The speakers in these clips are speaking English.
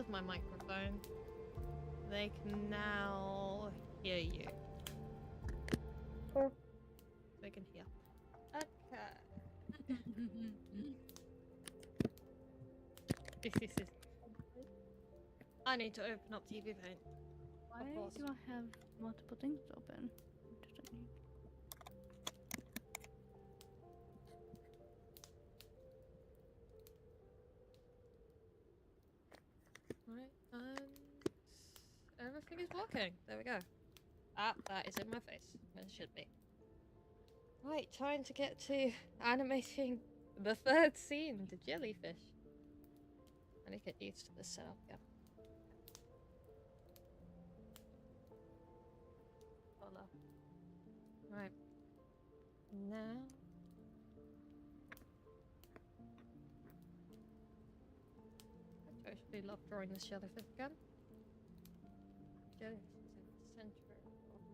There's my microphone. They can now hear you. Cool. They can hear. Okay. This is. I need to open up TV Paint. Why do I have multiple things open? What does it need? Right, and everything is working. There we go. Ah, that is in my face. It should be. Right, time to get to animating the third scene, the jellyfish. I need to get used to this setup, yeah. Hola. Right. Now. I totally love drawing this jellyfish again. Jellyfish is in the center of my.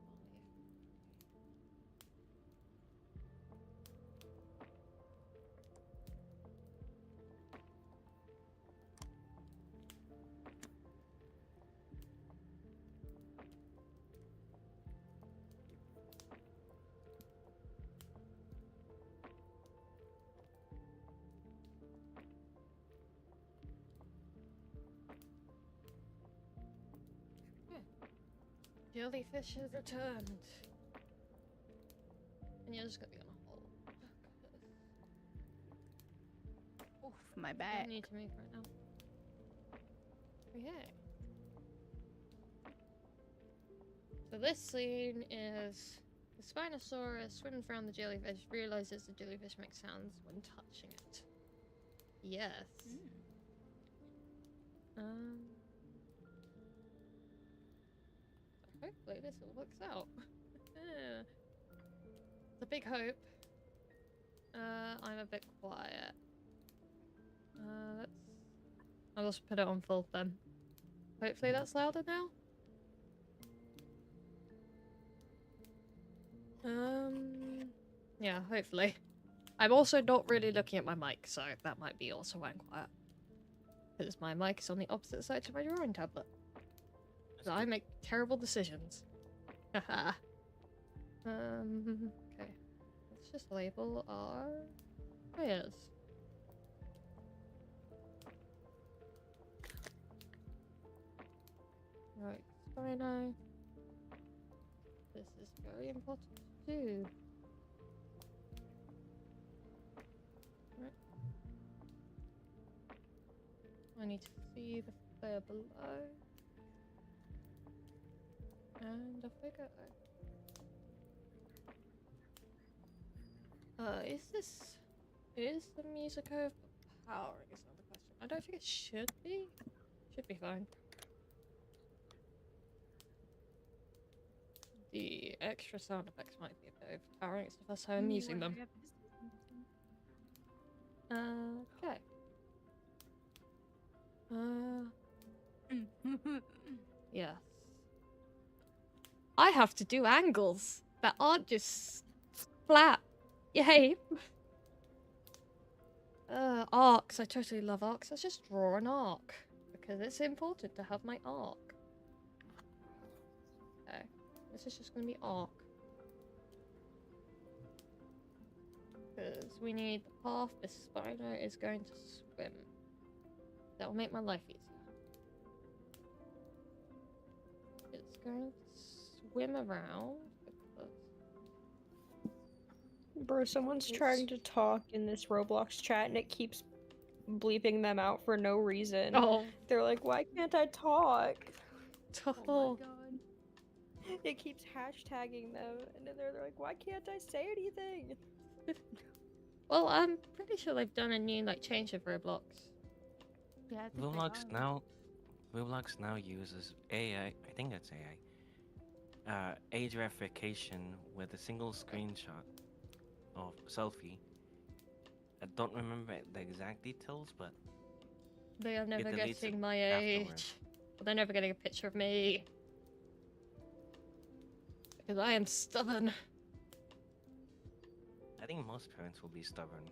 Jellyfish has returned. And you're just gonna be on a hold. Oof, my I back. need to move right now. Okay. So this scene is the Spinosaurus swims around the jellyfish, realizes the jellyfish makes sounds when touching it. Yes. Hopefully this all works out. It's a big hope. I'm a bit quiet. I'll just put it on full then. Hopefully that's louder now. Yeah, hopefully. I'm also not really looking at my mic, so that might be also why I'm quiet. Because my mic is on the opposite side to my drawing tablet. So I make terrible decisions. Haha. Okay. Let's just label our prayers. Right, Spino. This is very important to do. Right. I need to see the flare below. And off we go. Is the music overpowering is another question. I don't think it should be. Should be fine. The extra sound effects might be a bit overpowering. It's the first time I'm using them. Okay. Yes. I have to do angles that aren't just flat. Yay. Arcs. I totally love arcs. Let's just draw an arc. Because it's important to have my arc. Okay. This is just going to be arc. Because we need the path this Spino is going to swim. That will make my life easier. It's going to swim around. Bro, someone's trying to talk in this Roblox chat and it keeps bleeping them out for no reason. Oh. They're like, why can't I talk? Oh. my god. It keeps hashtagging them and then they're like, why can't I say anything? Well, I'm pretty sure they've done a new change of Roblox. Yeah, I think Roblox now uses AI. I think that's AI. Age verification with a single screenshot of selfie. I don't remember the exact details, but They are never deletes getting it my afterwards. age. They're never getting a picture of me. Because I am stubborn. I think most parents will be stubborn.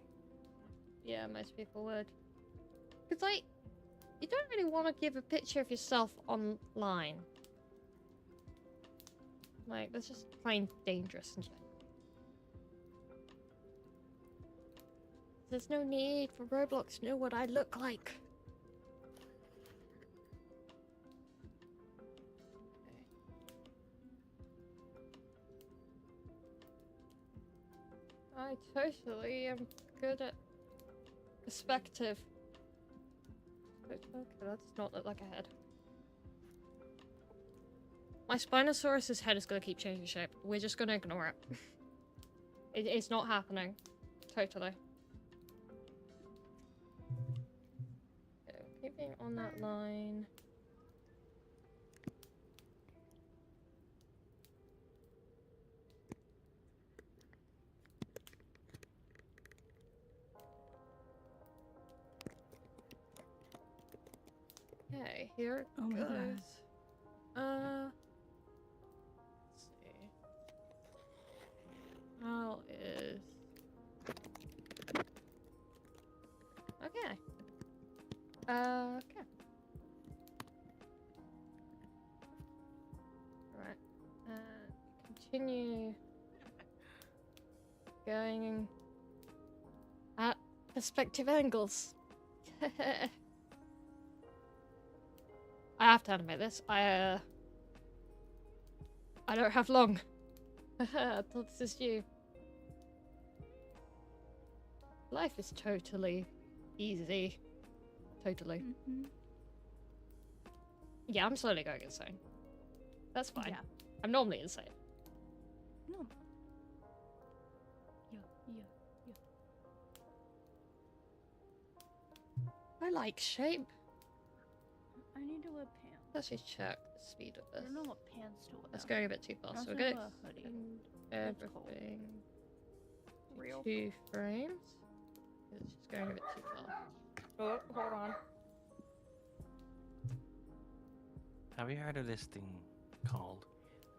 Yeah, most people would. Because, you don't really want to give a picture of yourself online. Like, that's just plain dangerous and shit. There's no need for Roblox to know what I look like. I totally am good at perspective. Okay, that does not look like a head. My Spinosaurus's head is gonna keep changing shape. We're just gonna ignore it. It's not happening. Totally. Okay, keeping on that line. Okay, here it Oh my goes. God. Let's see. How is... Okay. Okay. Right. Continue going at perspective angles. I have to animate this. I don't have long. I thought this is you. Life is totally easy. Totally. Mm-hmm. Yeah, I'm slowly going insane. That's fine. Yeah. I'm normally insane. No. Yeah. I like shape. I need to wear pants. Let's just check the speed of I this. don't know what pants to wear. That's going a bit too fast. So Also we're a going hoodie. to That's cold. everything Real. 2 frames. It's just going a bit too fast. Oh, hold on. Have you heard of this thing called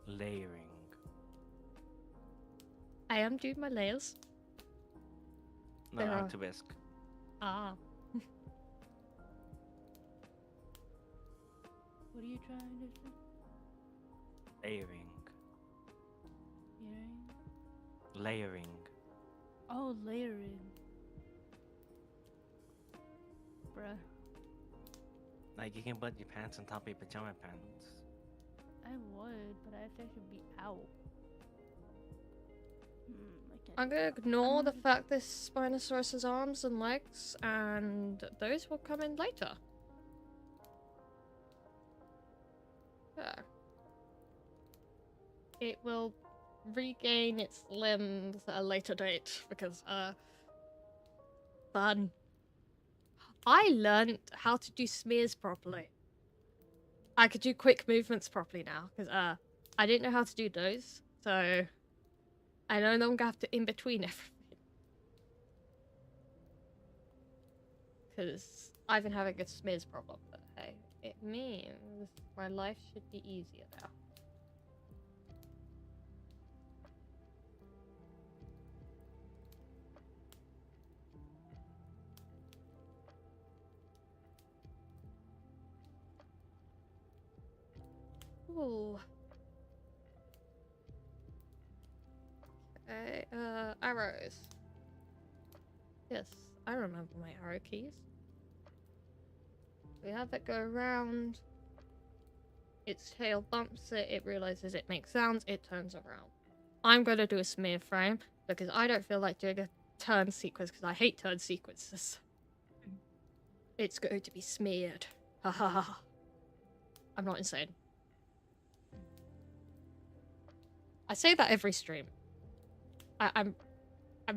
layering? I am doing my layers. No, There are. Artibisk. Ah. What are you trying to say? Layering. Earring? Layering. Oh, layering. Bruh. Like you can put your pants on top of your pajama pants. I would, but I have to actually be out. I can't. I'm gonna ignore the fact this Spinosaurus has arms and legs, and those will come in later. Yeah. It will regain its limbs at a later date, because, fun. I learned how to do smears properly. I could do quick movements properly now, because, I didn't know how to do those, so I no longer have to in-between everything. Because I've been having a smears problem, but hey, it means my life should be easier now. Ooh. Okay, arrows. Yes, I remember my arrow keys. We have it go around. Its tail bumps it, it realizes it makes sounds, it turns around. I'm gonna do a smear frame, because I don't feel like doing a turn sequence, because I hate turn sequences. It's going to be smeared. Ha ha ha. I'm not insane. I say that every stream. I'm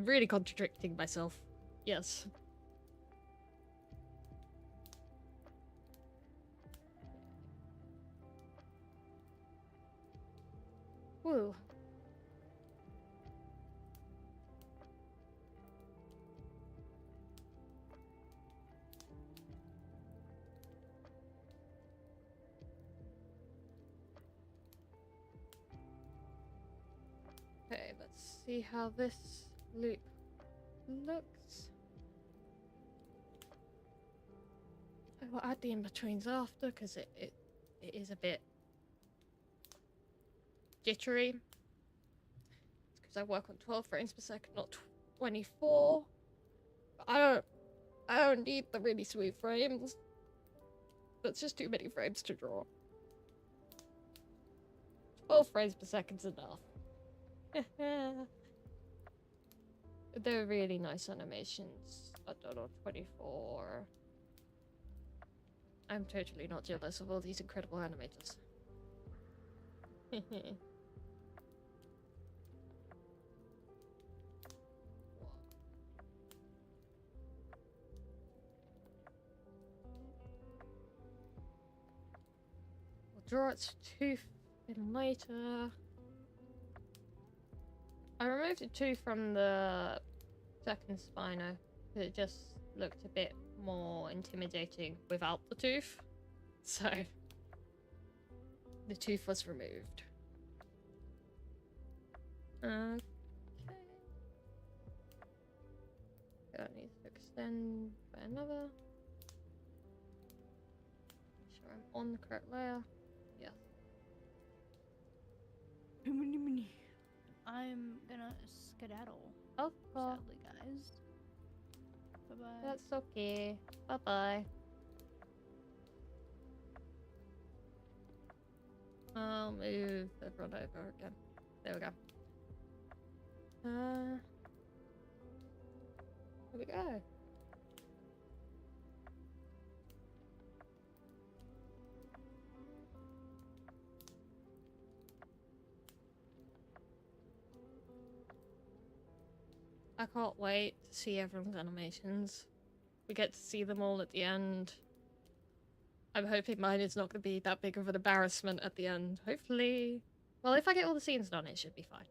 really contradicting myself. Yes. Woo. Okay, let's see how this loop looks. we'll add the in-betweens after, because it is a bit jittery. It's because I work on 12 frames per second, not 24. But I don't need the really sweet frames. That's just too many frames to draw. 12 frames per second's enough. They're really nice animations. I don't know, 24. I'm totally not jealous of all these incredible animators. We'll draw its tooth in later. I removed a tooth from the second Spino because it just looked a bit more intimidating without the tooth. So the tooth was removed. Okay. That needs to extend by another. Make sure I'm on the correct layer. Yes. I'm gonna skedaddle. Oh, Sadly, guys. Bye bye. that's okay. Bye bye. I'll move everyone over again. There we go. There we go. I can't wait to see everyone's animations. We get to see them all at the end. I'm hoping mine is not going to be that big of an embarrassment at the end. Hopefully. Well, if I get all the scenes done, it should be fine.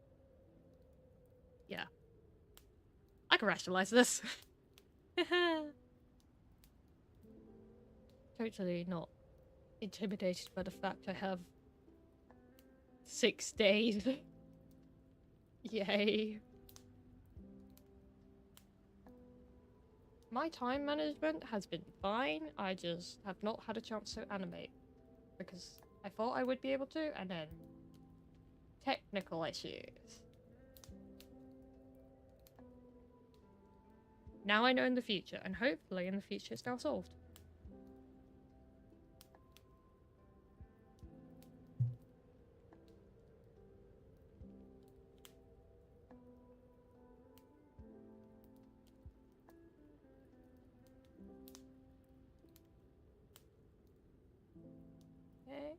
Yeah. I can rationalize this. Totally not intimidated by the fact I have 6 days. Yay. My time management has been fine. I just have not had a chance to animate because I thought I would be able to, and then technical issues. Now I know in the future, and hopefully in the future it's now solved. Okay.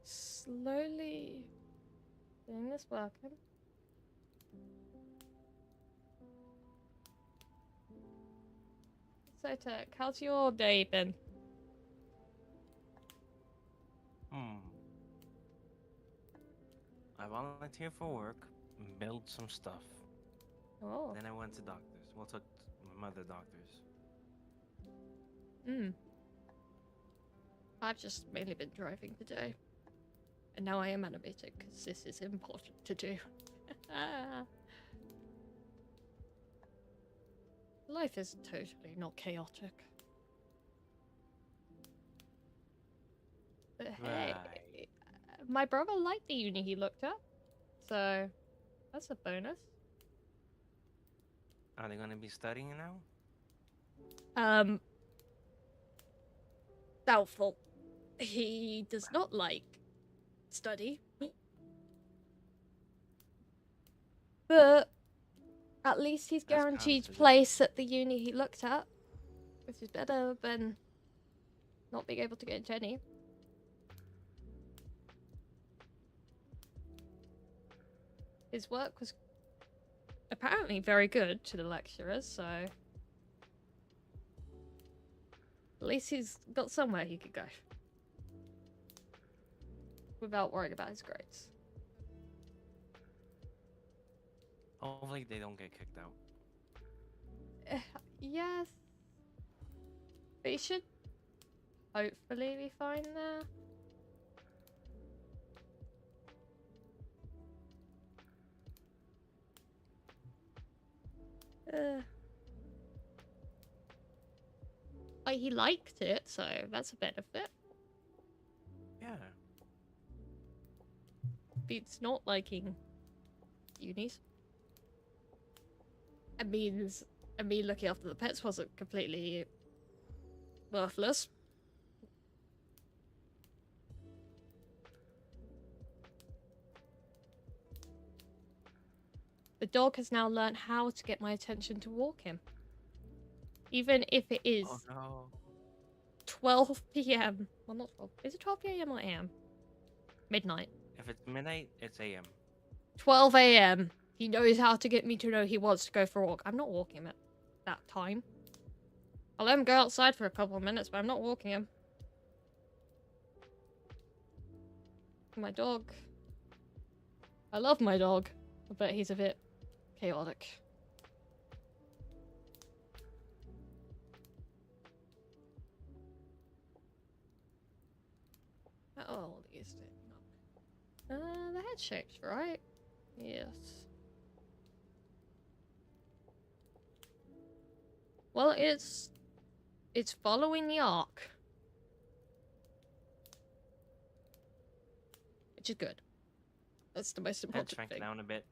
Slowly doing this working. So Tech, how's your day been? I volunteered for work, built some stuff. Oh. Then I went to doctors. Well, took my mother doctors. I've just mainly been driving today. And now I am animating, because this is important to do. Life is totally not chaotic. But hey, Right. my brother liked the uni he looked at, so that's a bonus. Are they gonna be studying now? Doubtful. He does not like study. But at least he's That's guaranteed considered. place at the uni he looked at, which is better than not being able to get into any. His work was apparently very good to the lecturers, so at least he's got somewhere he could go without worrying about his grades. Hopefully they don't get kicked out. Yes. But he should hopefully be fine there. But he liked it, so that's a benefit. Yeah. Beats not liking unis. It means me looking after the pets wasn't completely worthless. The dog has now learned how to get my attention to walk him. Even if it is Oh no. 12 p.m. Well, not 12. Is it 12 p.m. or a.m.? Midnight. If it's midnight, it's AM. 12 a.m. He knows how to get me to know he wants to go for a walk. I'm not walking him at that time. I'll let him go outside for a couple of minutes, but I'm not walking him. My dog. I love my dog, but he's a bit chaotic. Oh, these things. The head shapes, right? Yes. Well, it's following the arc, which is good. That's the most Head important shrank thing. down a bit.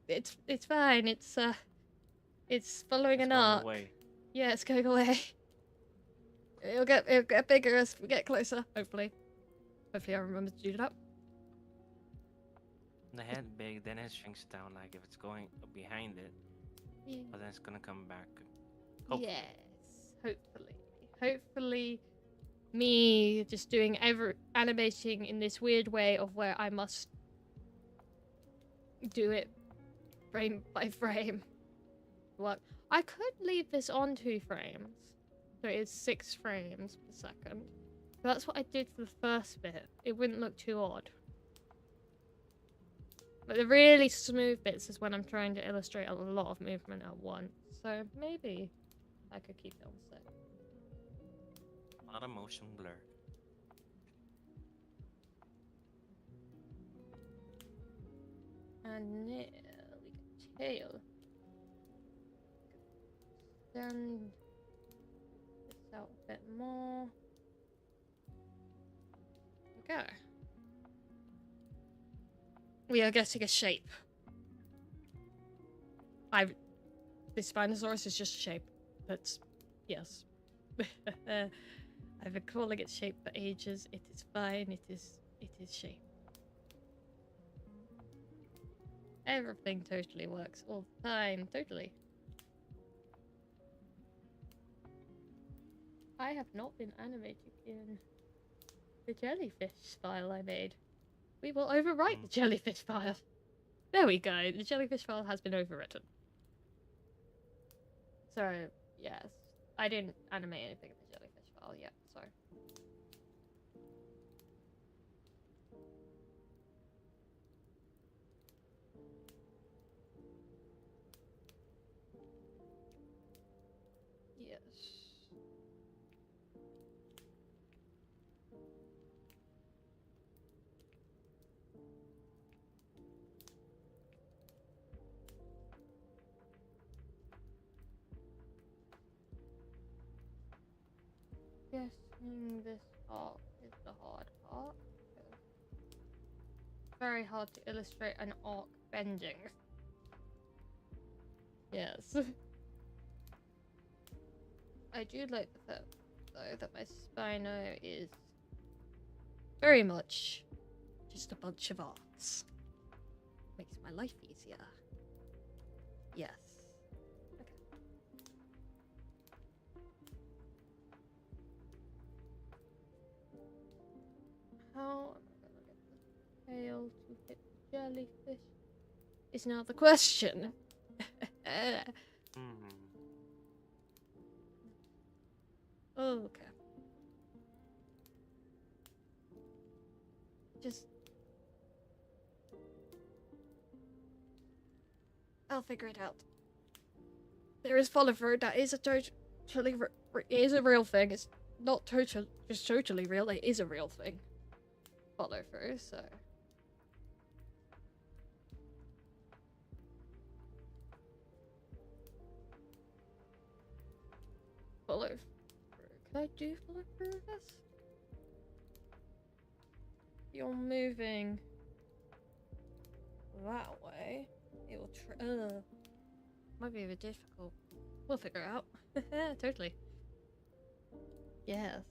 It's fine. It's following It's an going arc. away. Yeah, it's going away. It'll get bigger as we get closer. Hopefully, I remember to do that. The head big, then it shrinks down like if it's going behind it, but then it's gonna come back. Hopefully. Yes, hopefully, me just doing animating in this weird way of where I must do it frame by frame. What? I could leave this on 2 frames, so it's 6 frames per second. So that's what I did for the first bit. It wouldn't look too odd. But the really smooth bits is when I'm trying to illustrate a lot of movement at once. So maybe I could keep it on 6. A lot of motion blur. And now we get tail. Extend this out a bit more. Okay. We are getting a shape. This Spinosaurus is just a shape. That's yes. I've been calling it shape for ages. It is fine. It is shape. Everything totally works all the time. Totally. I have not been animated in the jellyfish file I made. We will overwrite the jellyfish file. There we go. The jellyfish file has been overwritten. So, yes. I didn't animate anything in the jellyfish file yet, so. Yes. Guessing this arc is the hard part. It's very hard to illustrate an arc bending. Yes. I do like the fact, though, that my Spino is very much just a bunch of arcs. Makes my life easier. Yes. Okay. How am I gonna get the tail to hit the jellyfish? Is now the question. Okay. Just... I'll figure it out. There is follow through. That is a totally it is a real thing. It's not just totally real. It is a real thing. Follow through, so... follow through. Can I do follow through with this? You're moving that way. It will might be a bit difficult. We'll figure it out. Totally. Yes.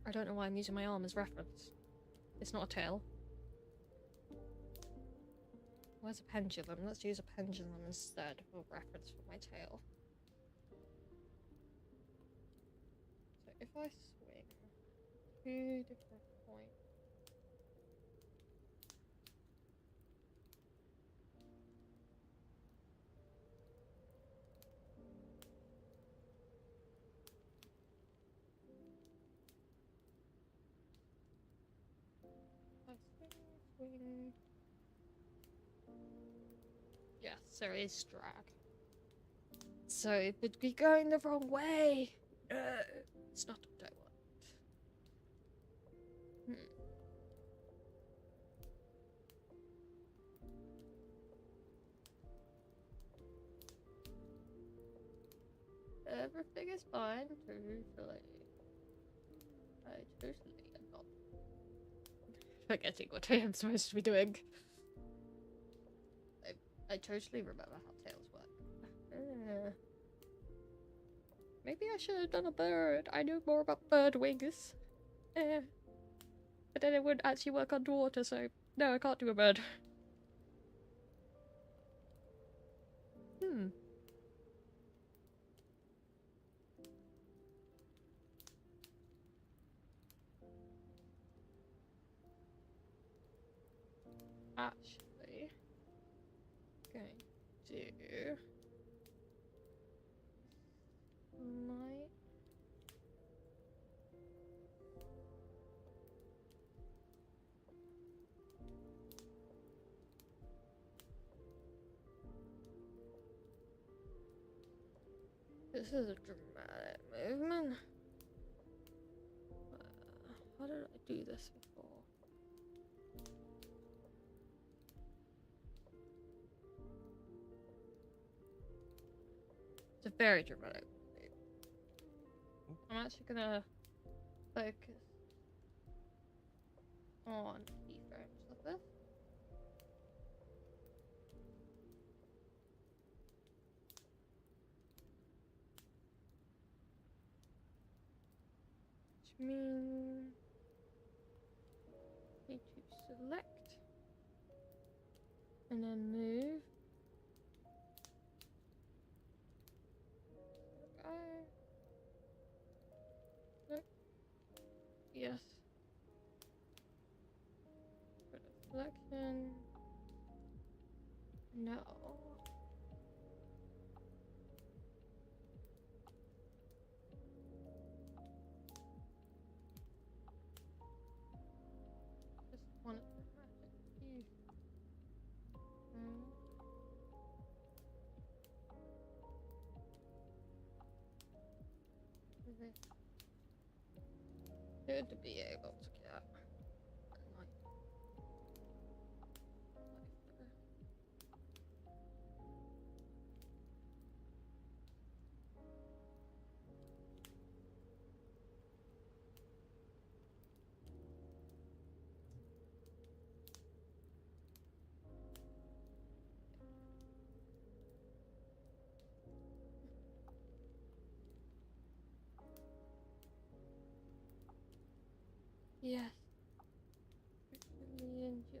I don't know why I'm using my arm as reference. It's not a tail. Where's a pendulum? Let's use a pendulum instead for reference for my tail. So if I swing 2 different points. I swing. Yes, there is drag. So it would be going the wrong way. It's not what I want. Everything is fine, totally. I totally am not forgetting what I am supposed to be doing. I totally remember how tails work. Maybe I should have done a bird. I know more about bird wings. But then it wouldn't actually work underwater, so no, I can't do a bird. Actually, going to might this is a dramatic movement. How did I do this before? It's a very dramatic movement. I'm actually gonna focus on keyframes of this. Which means need to select and then move. Nope. Yes. Put a selection. No. Just want to magic key. Good to be able to get light. Yes. Really enjoy.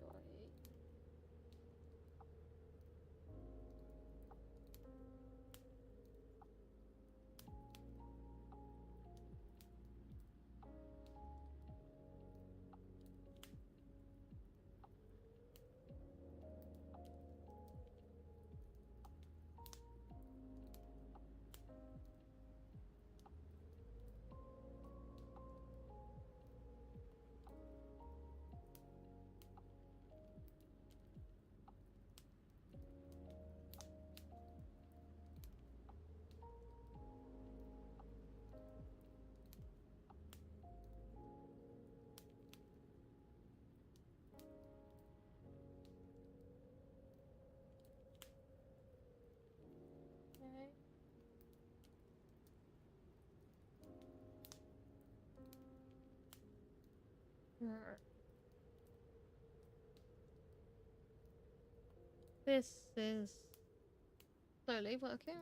Right. This is slowly working.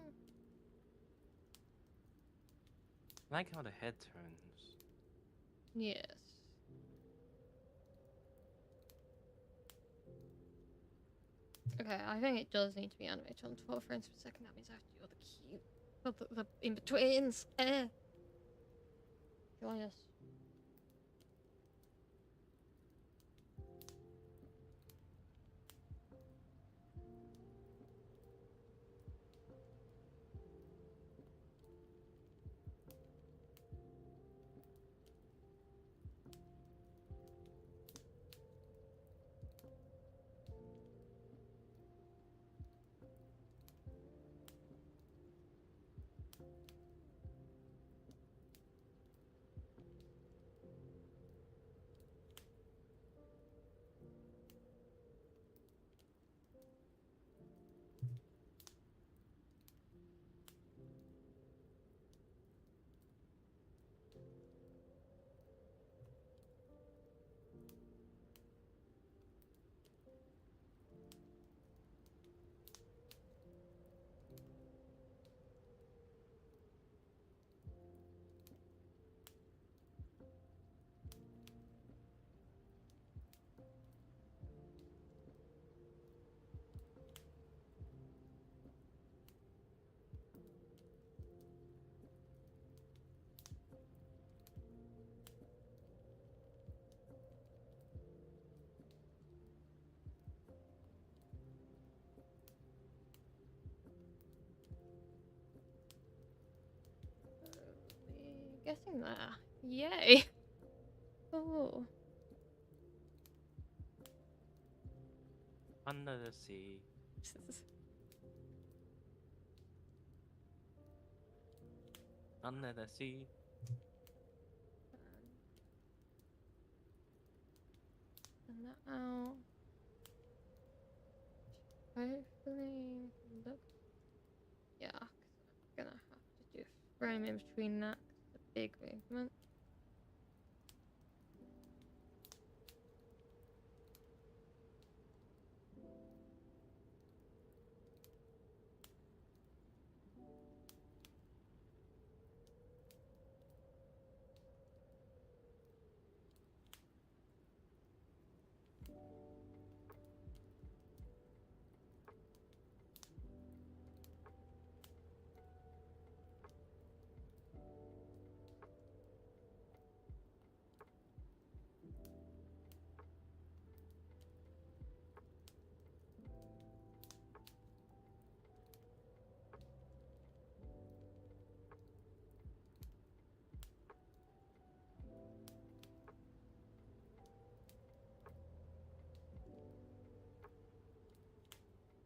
I like how the head turns. Yes. Okay, I think it does need to be animated on 12 frames per second. That means I have to do all the cute, the in-betweens. Joyous. Getting there. Yay. Oh. Under the sea. Under the sea. And that out. Hopefully look. Yeah, 'cause I'm gonna have to do a frame in between that. 'Cause it's a big movement.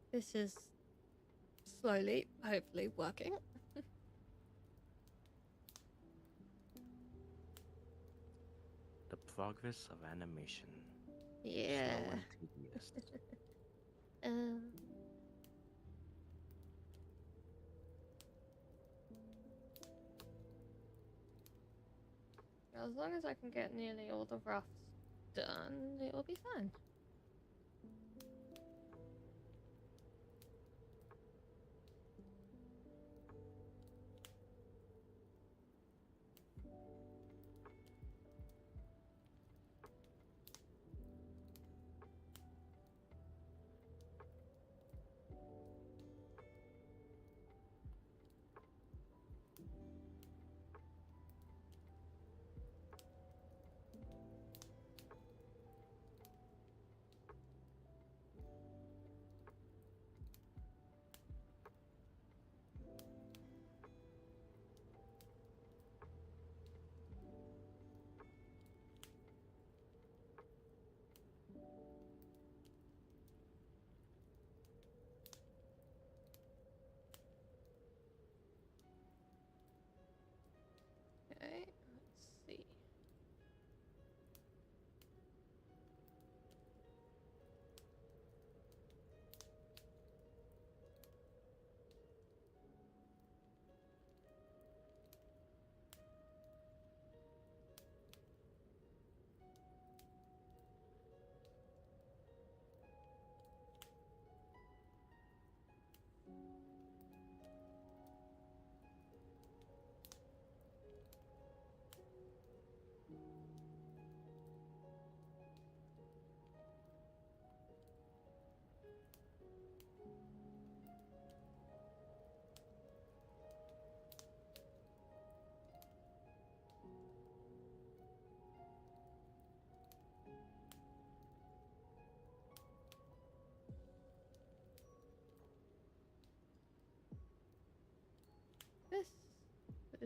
This is slowly, hopefully, working. The progress of animation. Yeah. Slow and tedious. Um, as long as I can get nearly all the roughs done, it'll be fine.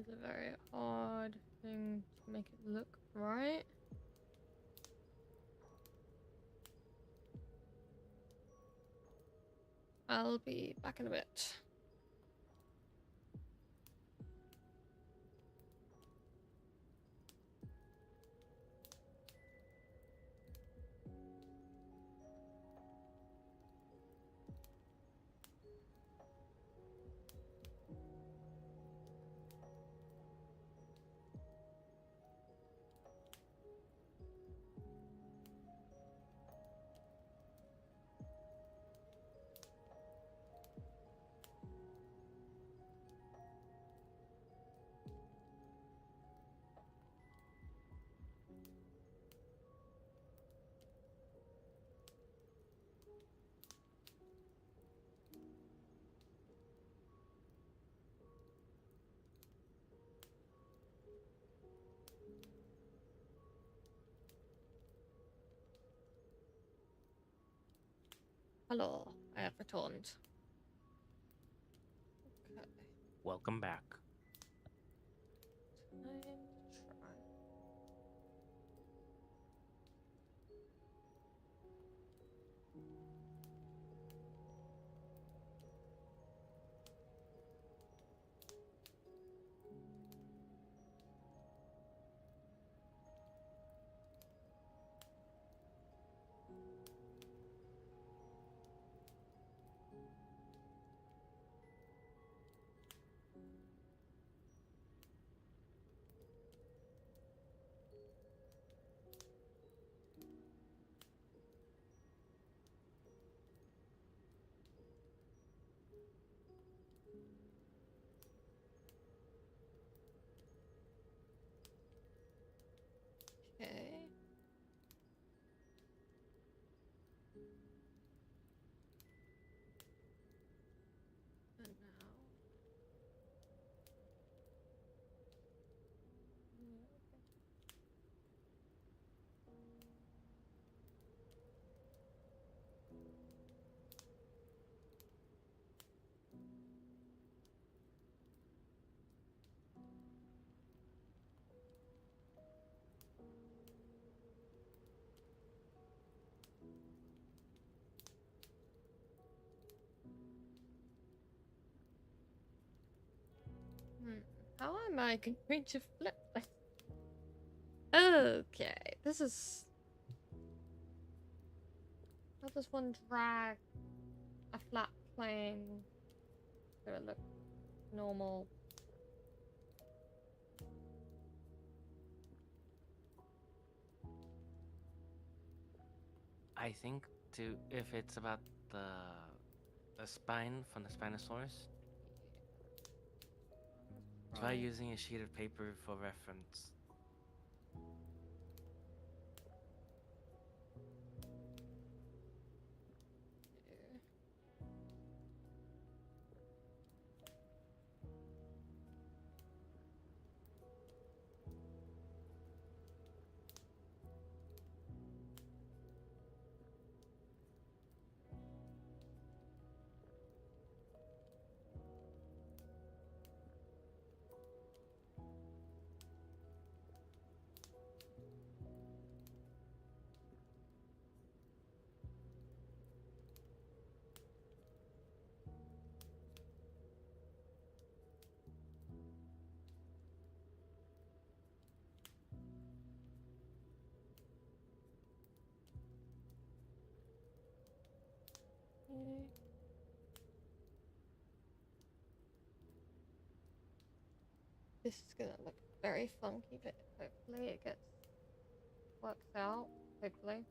is a very hard thing to make it look right. I'll be back in a bit. Hello, I have returned. Okay, Welcome back. time to try. Okay. And now. Yeah, okay. How am I going to flip this? Okay, this is. How does one drag a flat plane so it look normal? I think to if it's about the spine from the Spinosaurus, try Right. using a sheet of paper for reference. Okay. This is gonna look very funky, but hopefully it gets worked out. Hopefully.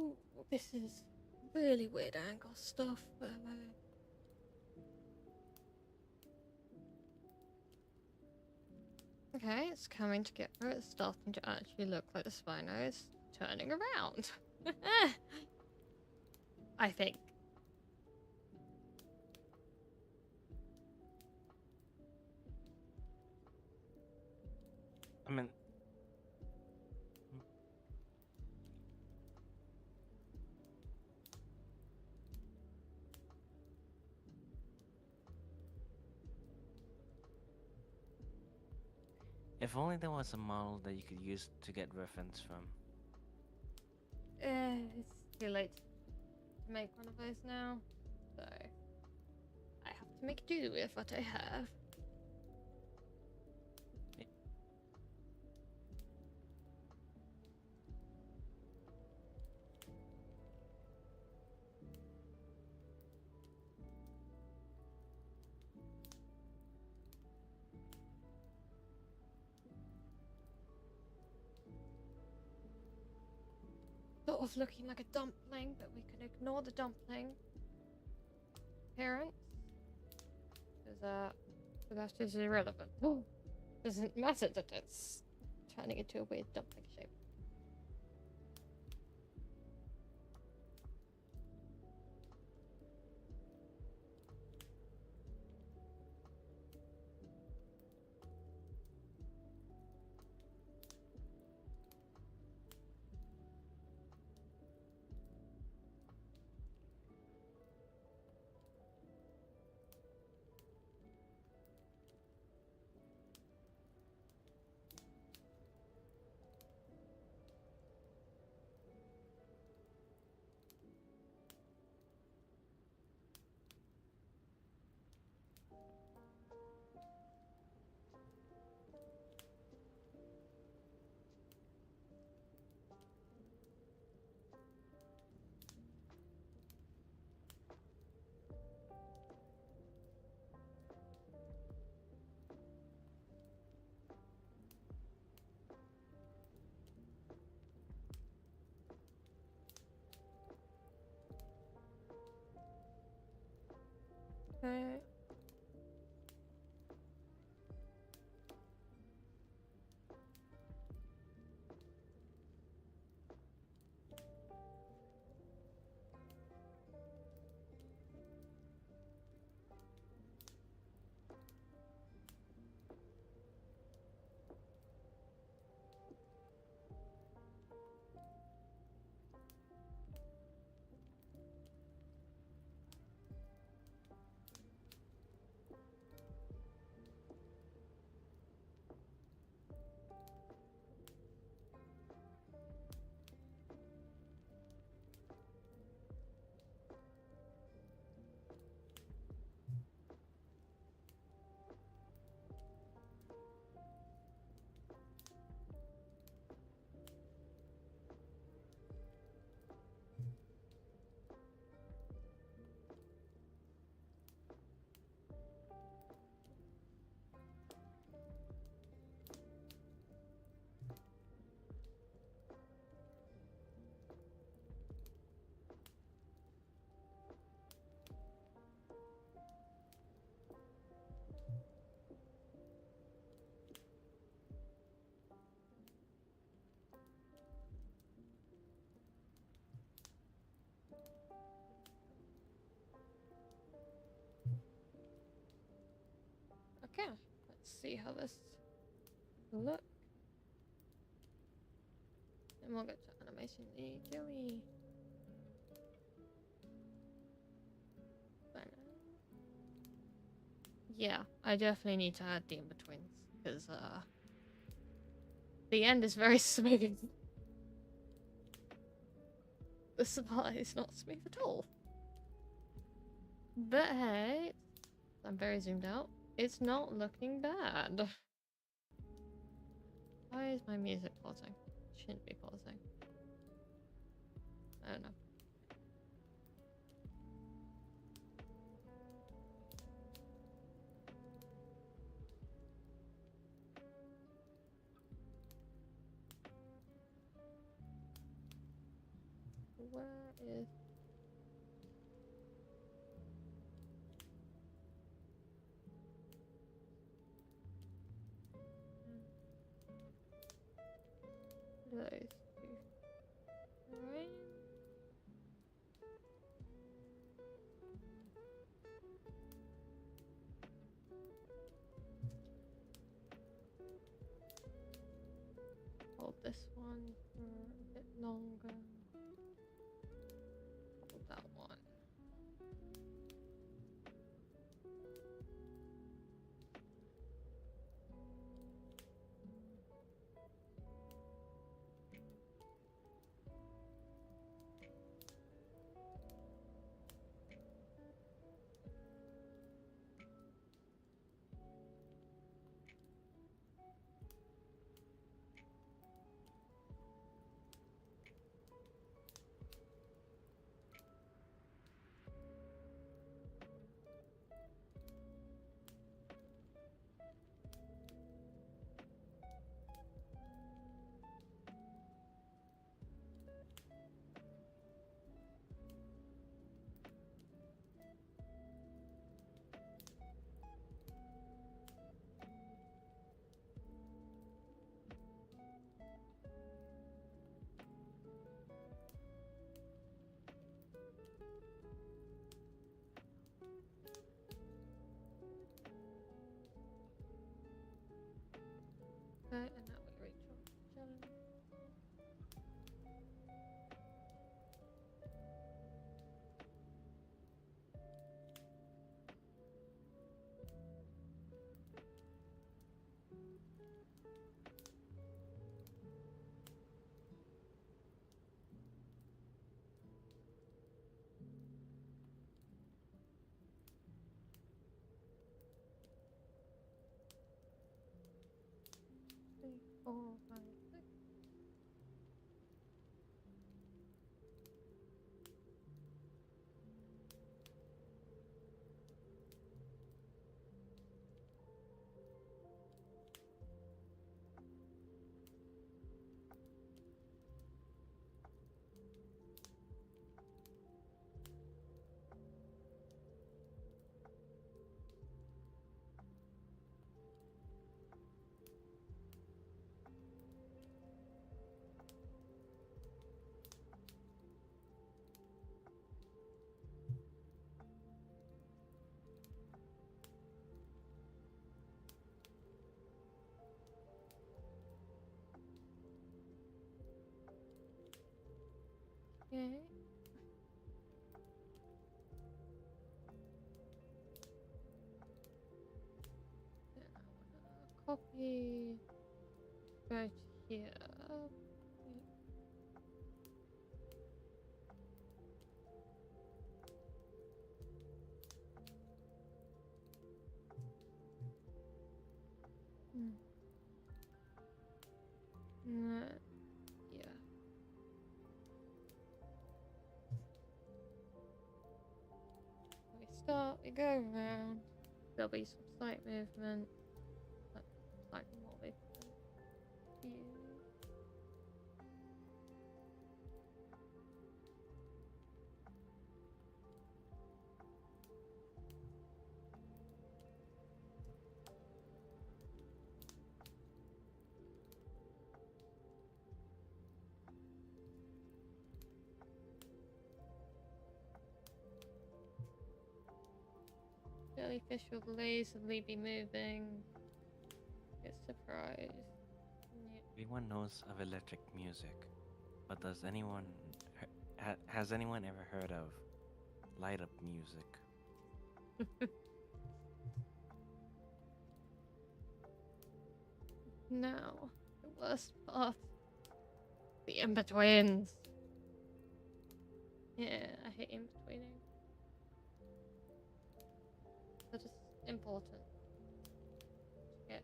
Ooh, this is really weird angle stuff. Okay, it's coming together. It's starting to actually look like the Spino is turning around. I think. I mean, if only there was a model that you could use to get reference from. It's too late to make one of those now, so I have to make do with what I have. Sort of looking like a dumpling, but we can ignore the dumpling appearance. Because that is irrelevant. Doesn't matter that it's turning into a weird dumpling shape. Okay. Okay, let's see how this look. And we'll get to animation immediately. Yeah, I definitely need to add the in-betweens, because the end is very smooth. The supply is not smooth at all. But hey, I'm very zoomed out. It's not looking bad. Why is my music pausing? It shouldn't be pausing. I don't know. where is... Those two. Right. Hold this one for a bit longer. Hold that one. Okay, and now we reach on challenge. Three, four, five, six. Okay. Then I wanna copy right here. Hmm. Yeah. We start, we go around. There'll be some slight movement, but like more movement. View. Jellyfish will lazily be moving. Get surprised. Yeah. Everyone knows of electric music, but does anyone has anyone ever heard of light up music? Now, the worst part. The in-betweens. Yeah, I hate in-betweening. That is important. To get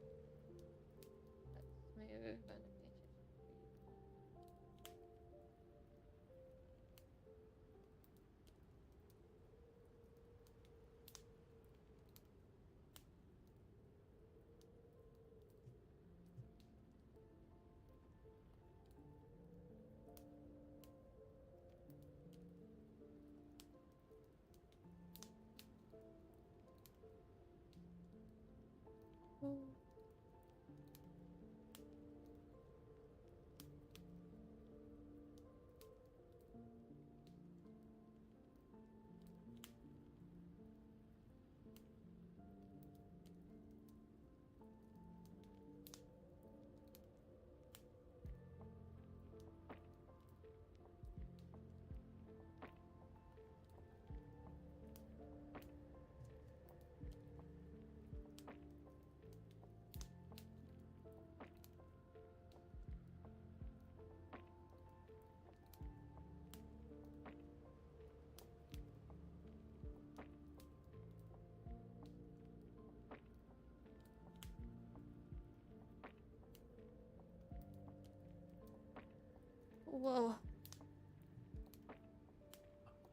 that smooth animated. whoa.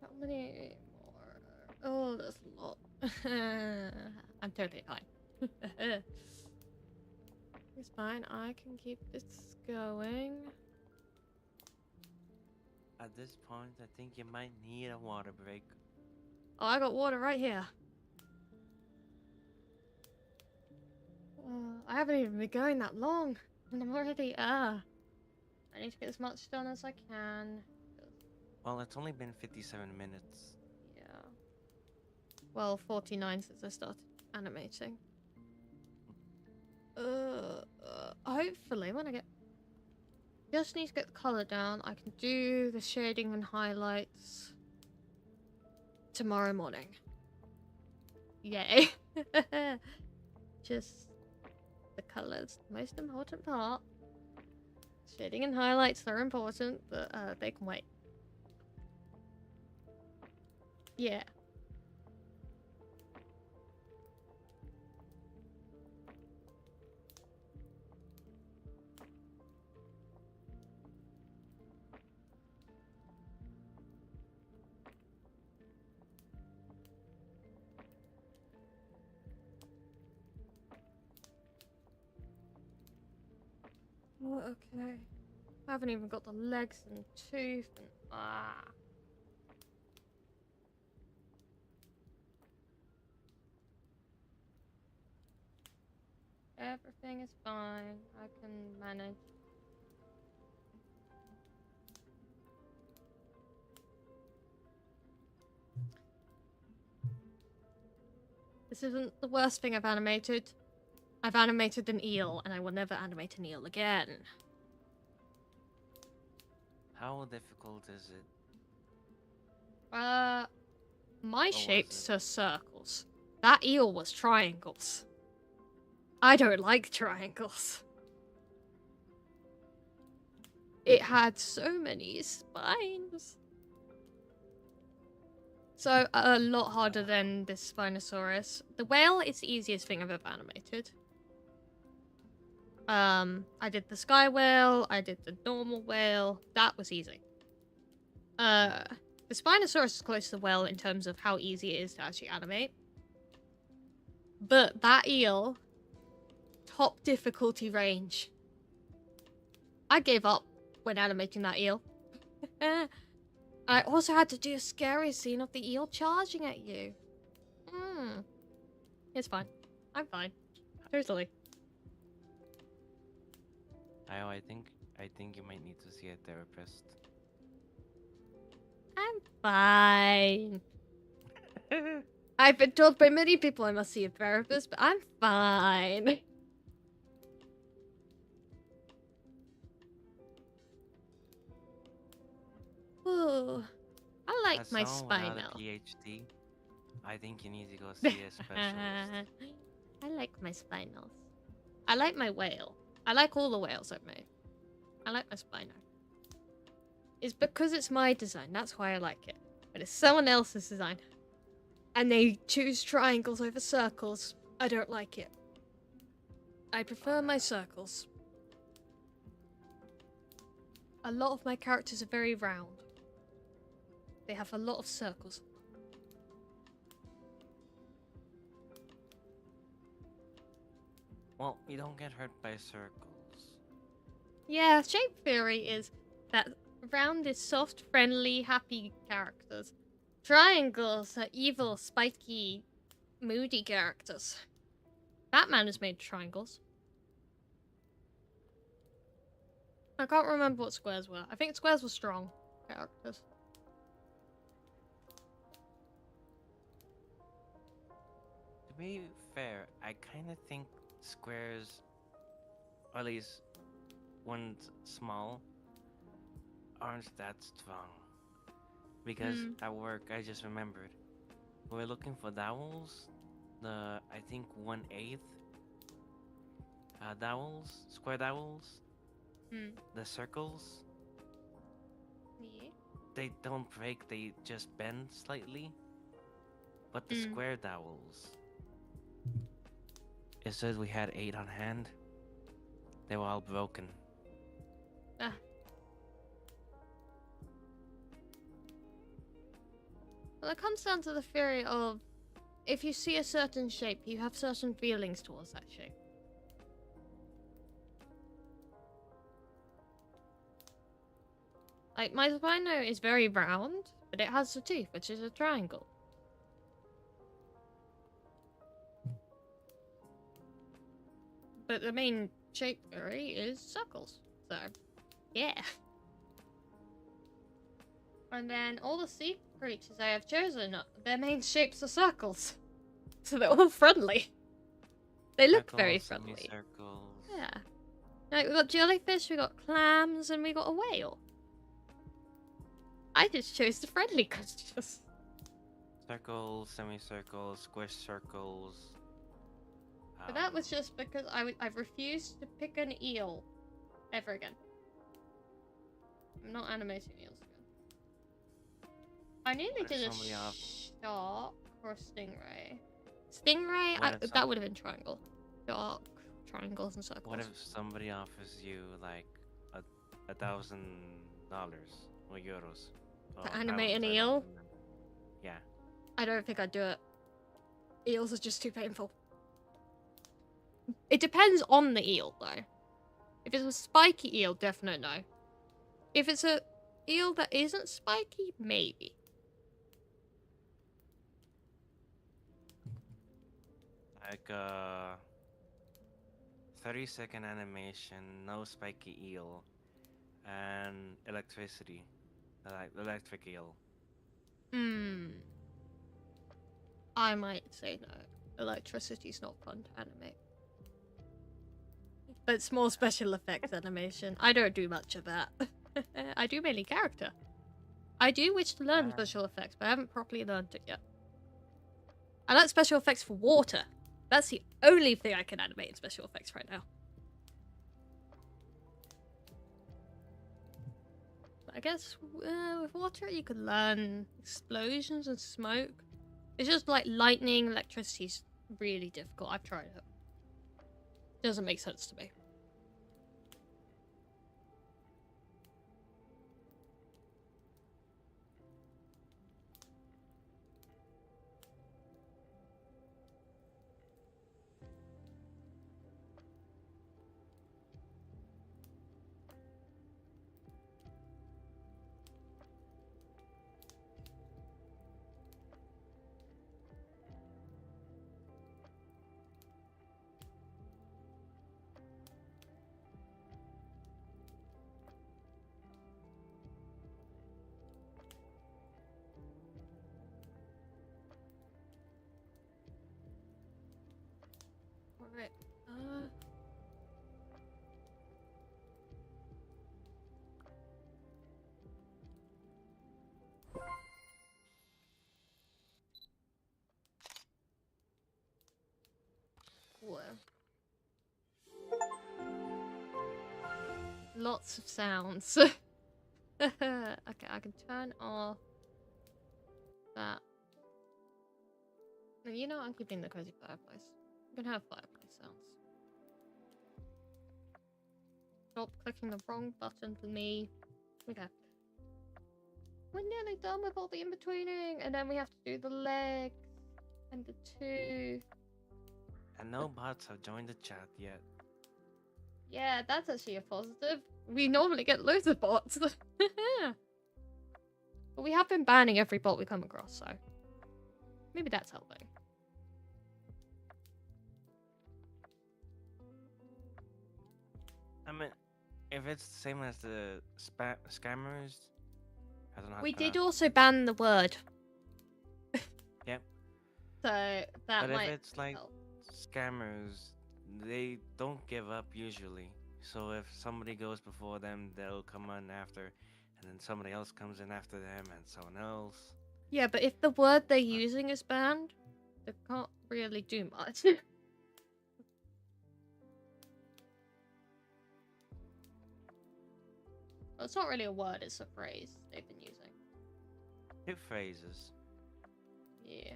How many more? Oh, that's a lot. I'm totally fine. It's fine. I can keep this going. At this point, I think you might need a water break. Oh, I got water right here. I haven't even been going that long, and I'm already I need to get as much done as I can. Well, it's only been 57 minutes. Yeah. Well, 49 since I started animating. Hopefully when I get... Just need to get the color down. I can do the shading and highlights tomorrow morning. Yay. Just the colors, the most important part. Shading and highlights are important, but they can wait. Yeah. Oh, okay. I haven't even got the legs and tooth and Everything is fine. I can manage. This isn't the worst thing I've animated. I've animated an eel, and I will never animate an eel again. How difficult is it? My was shapes it? are circles. That eel was triangles. I don't like triangles. It had so many spines. So, a lot harder than this Spinosaurus. The whale is the easiest thing I've ever animated. I did the sky whale, I did the normal whale. That was easy. The Spinosaurus is close to the whale in terms of how easy it is to actually animate. But that eel, top difficulty range. I gave up when animating that eel. I also had to do a scary scene of the eel charging at you. It's fine. I'm fine. Totally. I think you might need to see a therapist. I'm fine. I've been told by many people I must see a therapist, but I'm fine. Ooh, I like As my someone without a Spino. PhD, I think you need to go see a specialist. I like my Spinos. I like my whale. I like all the whales I've made. I like my Spino. It's because it's my design. That's why I like it. But it's someone else's design, and they choose triangles over circles, I don't like it. I prefer my circles. A lot of my characters are very round. They have a lot of circles. Well, you don't get hurt by circles. Yeah, shape theory is that round is soft, friendly, happy characters. Triangles are evil, spiky, moody characters. Batman has made triangles. I can't remember what squares were. I think squares were strong characters. To be fair, I kind of think squares, or at least ones small, aren't that strong. Because at work, I just remembered, we were looking for dowels, I think 1/8 dowels, square dowels, the circles, Yeah. they don't break, they just bend slightly. But the square dowels, it says we had 8 on hand. They were all broken. Well, it comes down to the theory of if you see a certain shape, you have certain feelings towards that shape. Like, my Spino is very round, but it has a tooth, which is a triangle. But the main shape theory is circles. So, yeah. And then all the sea creatures I have chosen, their main shapes are circles. So they're all friendly. They look very Circles, friendly. semicircles. Yeah. Like, we got jellyfish, we got clams, and we got a whale. I just chose the friendly creatures. Circles, semicircles, squish circles. But that was just because I've refused to pick an eel ever again. I'm not animating eels again. I nearly What if did a somebody off- shark or a stingray. Stingray, What if that would have been triangle. Shark, triangles, and circles. What if somebody offers you like $1,000 or euros? Or To animate an pounds, I don't eel? remember. Yeah. I don't think I'd do it. Eels are just too painful. It depends on the eel, though. If it's a spiky eel, definitely no. If it's a eel that isn't spiky, maybe. Like 30-second animation, no spiky eel, and electricity. Like electric eel. I might say no. Electricity's not fun to animate. But it's more special effects animation. I don't do much of that. I do mainly character. I do wish to learn special effects, but I haven't properly learned it yet. I like special effects for water. That's the only thing I can animate in special effects right now. But I guess with water you could learn explosions and smoke. It's just like lightning, electricity's really difficult. I've tried it. Doesn't make sense to me. Alright, Whoa. Lots of sounds. Okay, I can turn off that. And you know I'm keeping the cozy fireplace. You can have fireplace sounds. Stop clicking the wrong button for me. Okay. We're nearly done with all the in-betweening, and then we have to do the legs and the tooth. And no bots have joined the chat yet. Yeah, that's actually a positive. We normally get loads of bots. But we have been banning every bot we come across, so maybe that's helping. I mean, if it's the same as the scammers, I don't know how We to did pronounce also ban the word. Yep. So that But might if it's like help. scammers, they don't give up usually. So if somebody goes before them, they'll come on after, and then somebody else comes in after them, and someone else. Yeah, but if the word they're using is banned, they can't really do much. Well, it's not really a word, it's a phrase they've been using. 2 phrases. Yeah.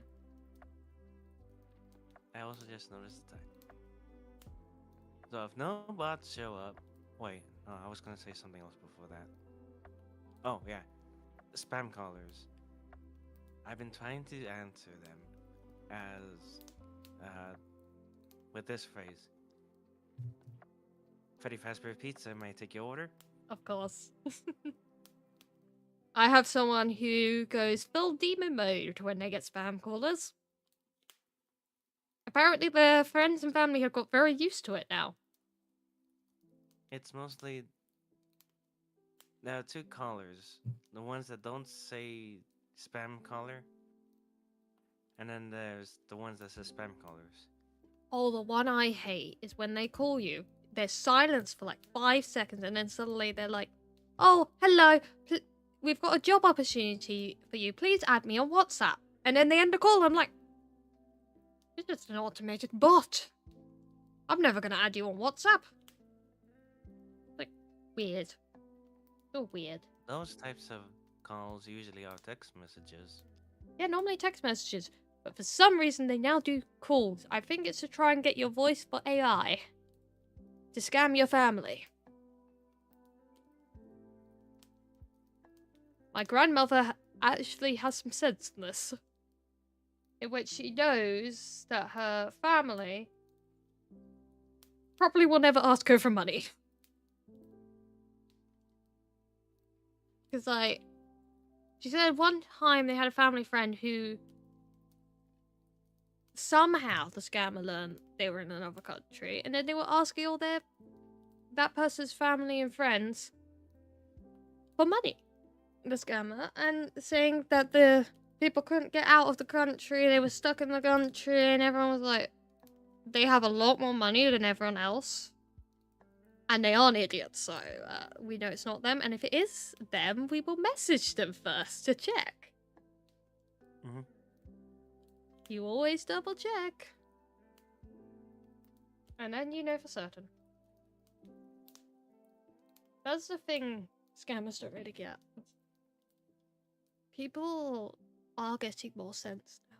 I also just noticed that. So if no bots show up, wait, no, I was gonna say something else before that. Oh yeah, spam callers. I've been trying to answer them as with this phrase. Freddy Fazbear Pizza, may I take your order? Of course. I have someone who goes full demon mode when they get spam callers. Apparently their friends and family have got very used to it now. It's mostly there are two callers. The ones that don't say spam caller, and then there's the ones that say spam callers. Oh, the one I hate is when they call you. There's silence for like 5 seconds, and then suddenly they're like, "Oh, hello. We've got a job opportunity for you. Please add me on WhatsApp." And then they end the call. I'm like, "It's just an automated bot. I'm never gonna add you on WhatsApp." Like, weird. So weird. Those types of calls usually are text messages. Yeah, normally text messages. But for some reason, they now do calls. I think it's to try and get your voice for AI. To scam your family. My grandmother actually has some sense in this. In which she knows that her family probably will never ask her for money. Because, like, she said one time they had a family friend who somehow the scammer learned they were in another country, and then they were asking all that person's family and friends for money. The scammer, and saying that the people couldn't get out of the country, they were stuck in the country, and everyone was like, they have a lot more money than everyone else. And they aren't idiots, so we know it's not them. And if it is them, we will message them first to check. Mm-hmm. You always double check. And then you know for certain. That's the thing scammers don't really get. People are getting more sense now.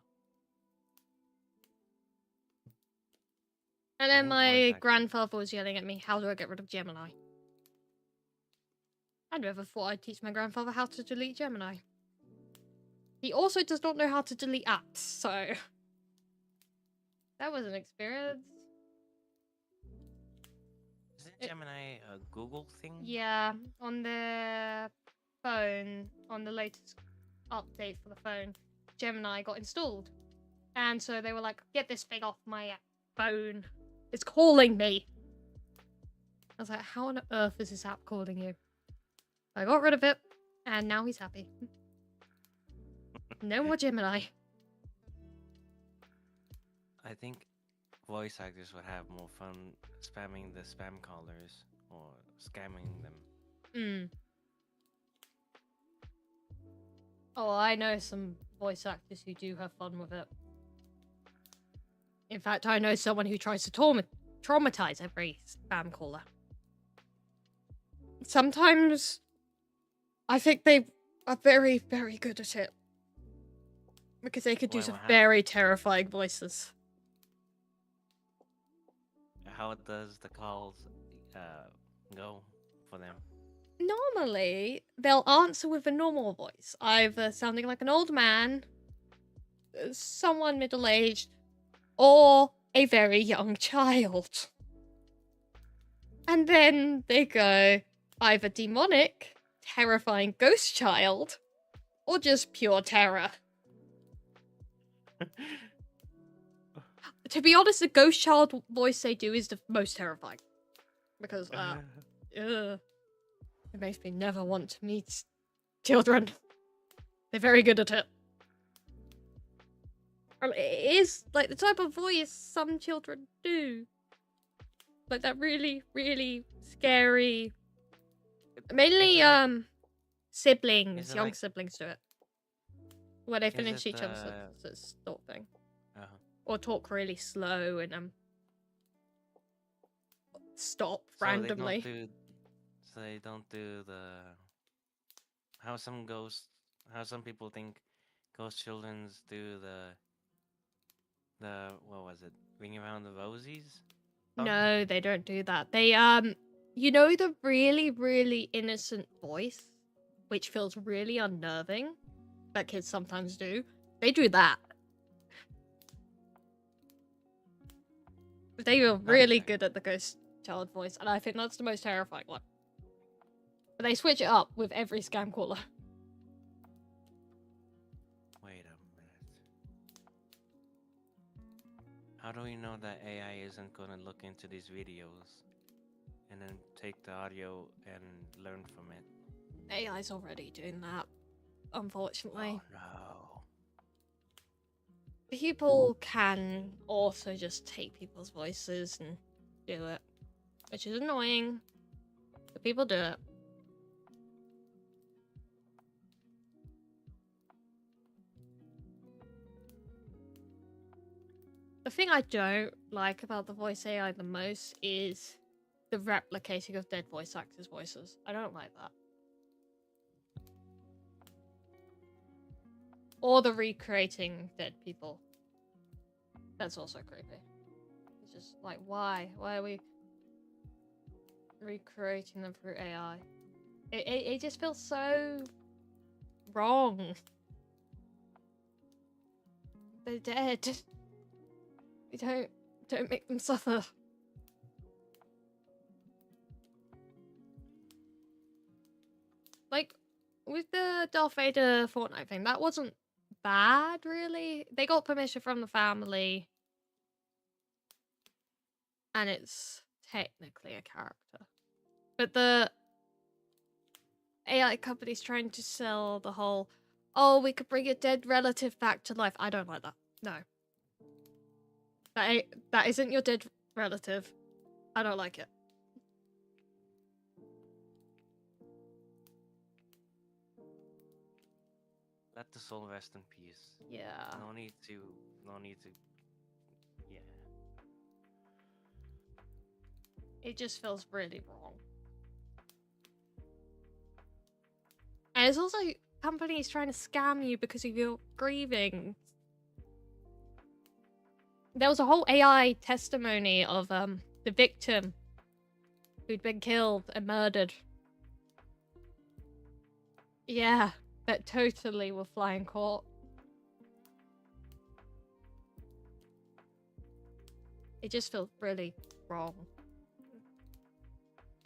And then my grandfather was yelling at me, how do I get rid of Gemini? I never thought I'd teach my grandfather how to delete Gemini. He also does not know how to delete apps, so... that was an experience. Isn't Gemini a Google thing? Yeah, on the phone, on the latest update for the phone, Gemini got installed. And so they were like, get this thing off my phone. It's calling me. I was like, how on earth is this app calling you? I got rid of it, and now he's happy. No more Gemini. I think voice actors would have more fun spamming the spam callers or scamming them. Oh, I know some voice actors who do have fun with it. In fact, I know someone who tries to traumatize every spam caller. Sometimes I think they are very, very good at it. Because they could do some very terrifying voices. How does the calls go for them? Normally, they'll answer with a normal voice. Either sounding like an old man, someone middle-aged, or a very young child. And then they go either demonic, terrifying ghost child, or just pure terror. To be honest, the ghost child voice they do is the most terrifying. Because, it makes me never want to meet children. They're very good at it. It is, like, the type of voice some children do. Like, that really, really scary... Mainly, siblings, young siblings do it. Where they finish each other's thought thing. Or talk really slow and, stop randomly. So they don't do the... How some people think ghost childrens do the what was it? Ring around the rosies? No, they don't do that. They, you know the really, really innocent voice, which feels really unnerving, that kids sometimes do? They do that. They were really good at the ghost child voice, and I think that's the most terrifying one. But they switch it up with every scam caller. Wait a minute. How do we know that AI isn't gonna look into these videos and then take the audio and learn from it? AI's already doing that, unfortunately. Oh no. People can also just take people's voices and do it, which is annoying, but people do it. The thing I don't like about the voice AI the most is the replicating of dead voice actors' voices. I don't like that. Or the recreating dead people. That's also creepy. It's just like, why? Why are we recreating them through AI? It just feels so wrong. They're dead. We don't make them suffer. Like, with the Darth Vader Fortnite thing, that wasn't bad, really. They got permission from the family. And it's technically a character. But the AI company's trying to sell the whole, oh, we could bring a dead relative back to life. I don't like that. No. That isn't your dead relative. I don't like it. Let the soul rest in peace. Yeah. No need to, yeah. It just feels really wrong. And it's also companies trying to scam you because of your grieving. There was a whole AI testimony of the victim who'd been killed and murdered. Yeah, that totally will fly in court. It just feels really wrong.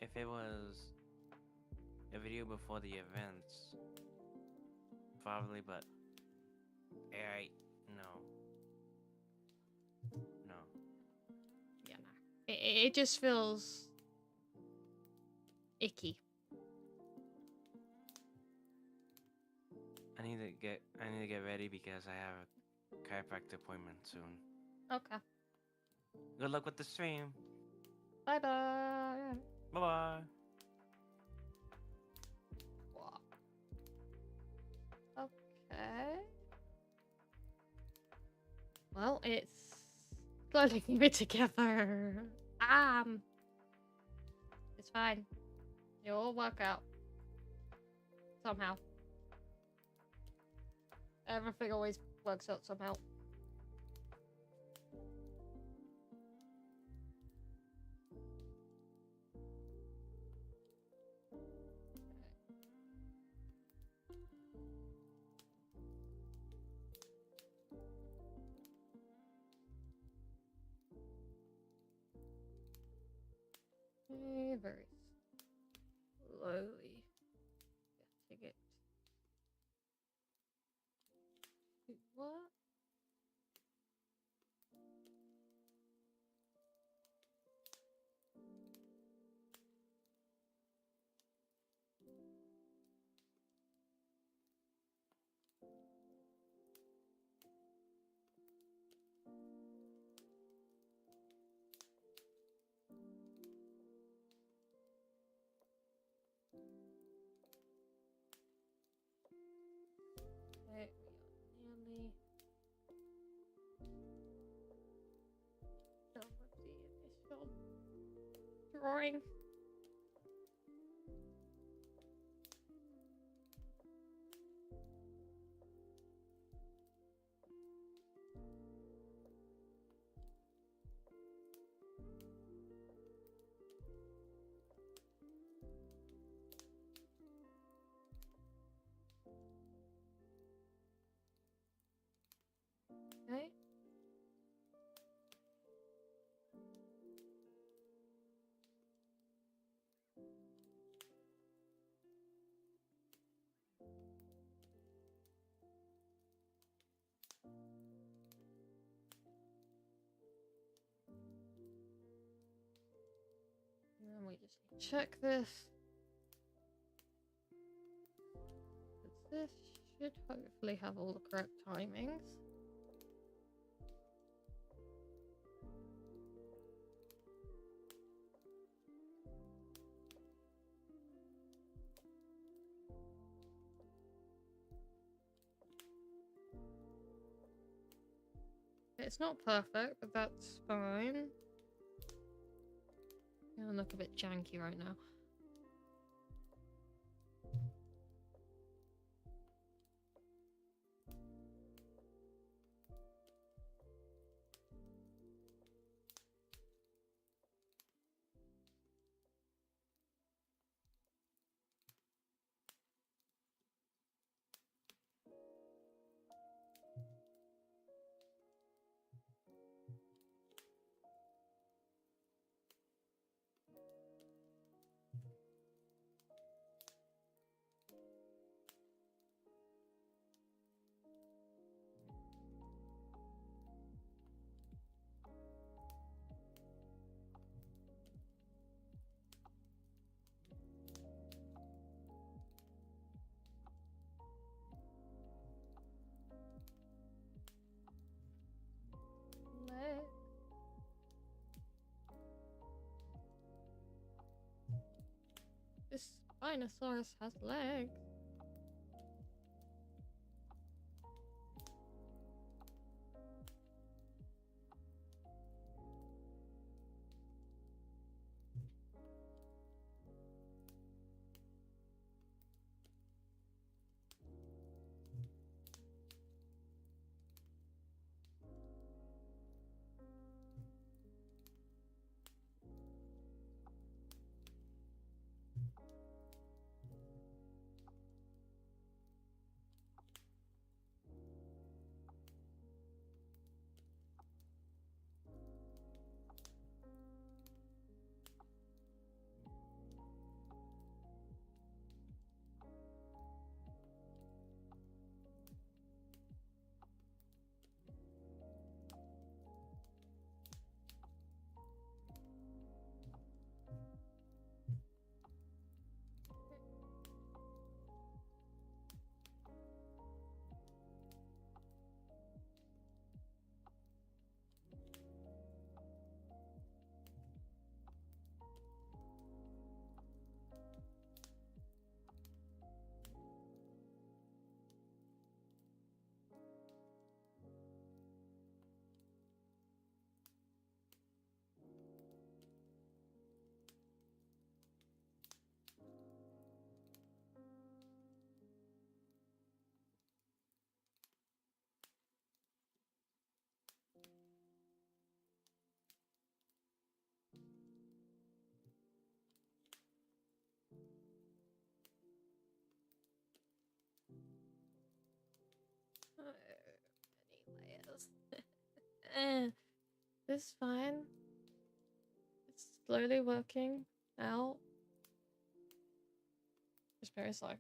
If it was a video before the events, probably, but AI, no. No. Yeah, no. It just feels icky. I need to get ready because I have a chiropractor appointment soon. Okay. Good luck with the stream. Bye bye. Bye bye. Okay. Well, it's slowly coming together. It's fine. It'll all work out. Somehow. Everything always works out somehow. Very slowly getting it. What? Okay, we are nearly done with the initial drawing. check this. This should hopefully have all the correct timings. It's not perfect, but that's fine. Gonna look a bit janky right now. Leg. This Spinosaurus has legs. Oh, many layers. This is fine. It's slowly working out. It's very slow.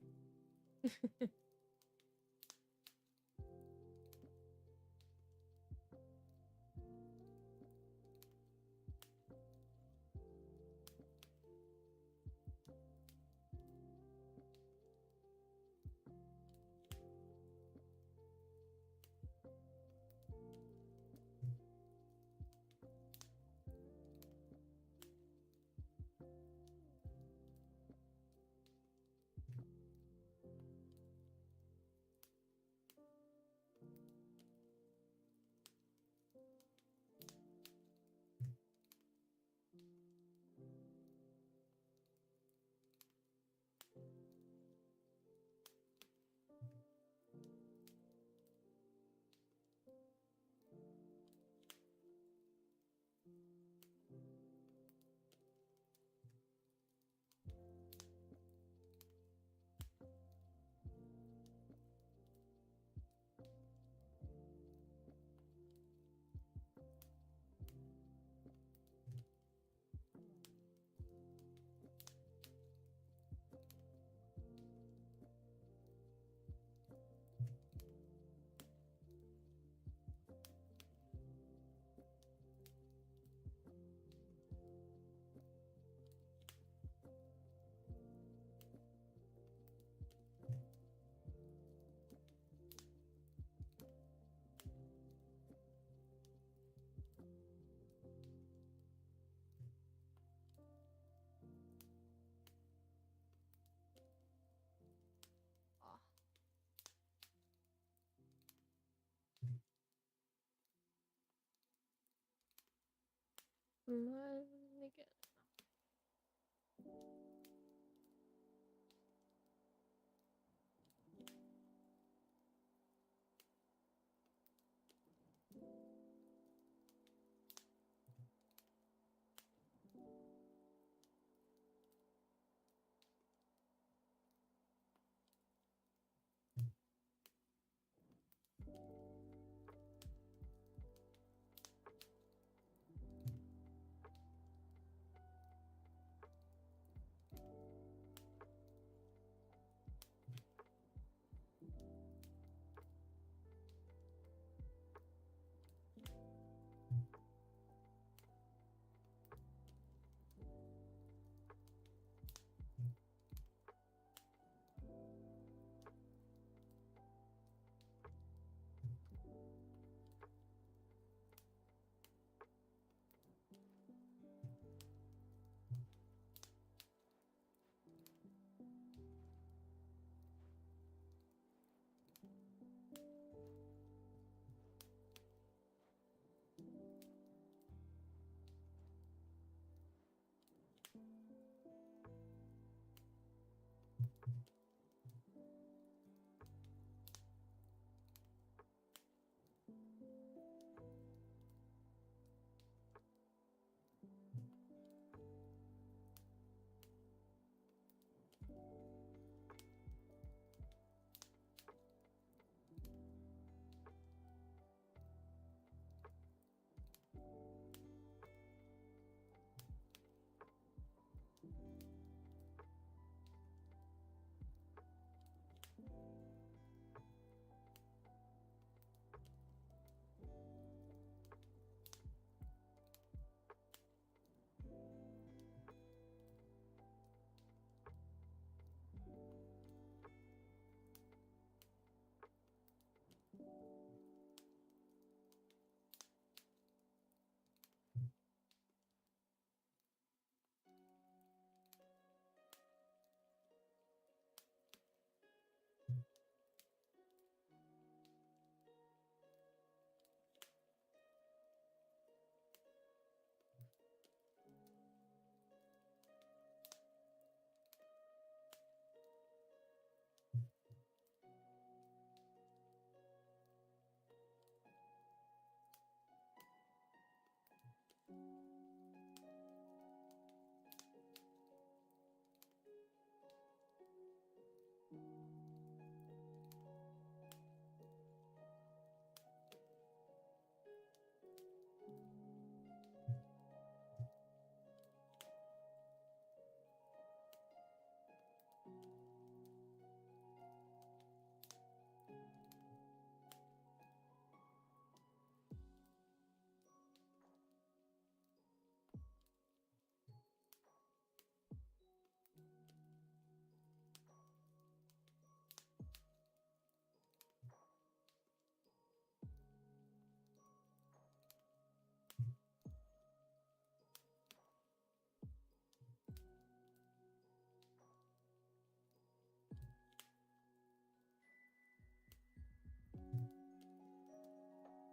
Money again.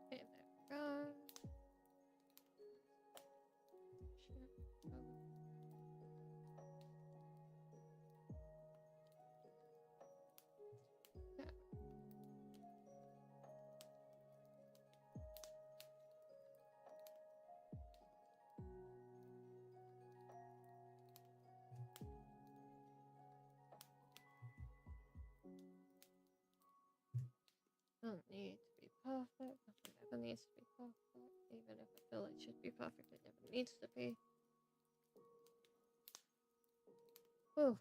Okay, there we go. Shit. Yeah. Doesn't need to be perfect. Nothing ever needs to be perfect. Even if I feel it should be perfect, it never needs to be. Whew.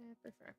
I prefer.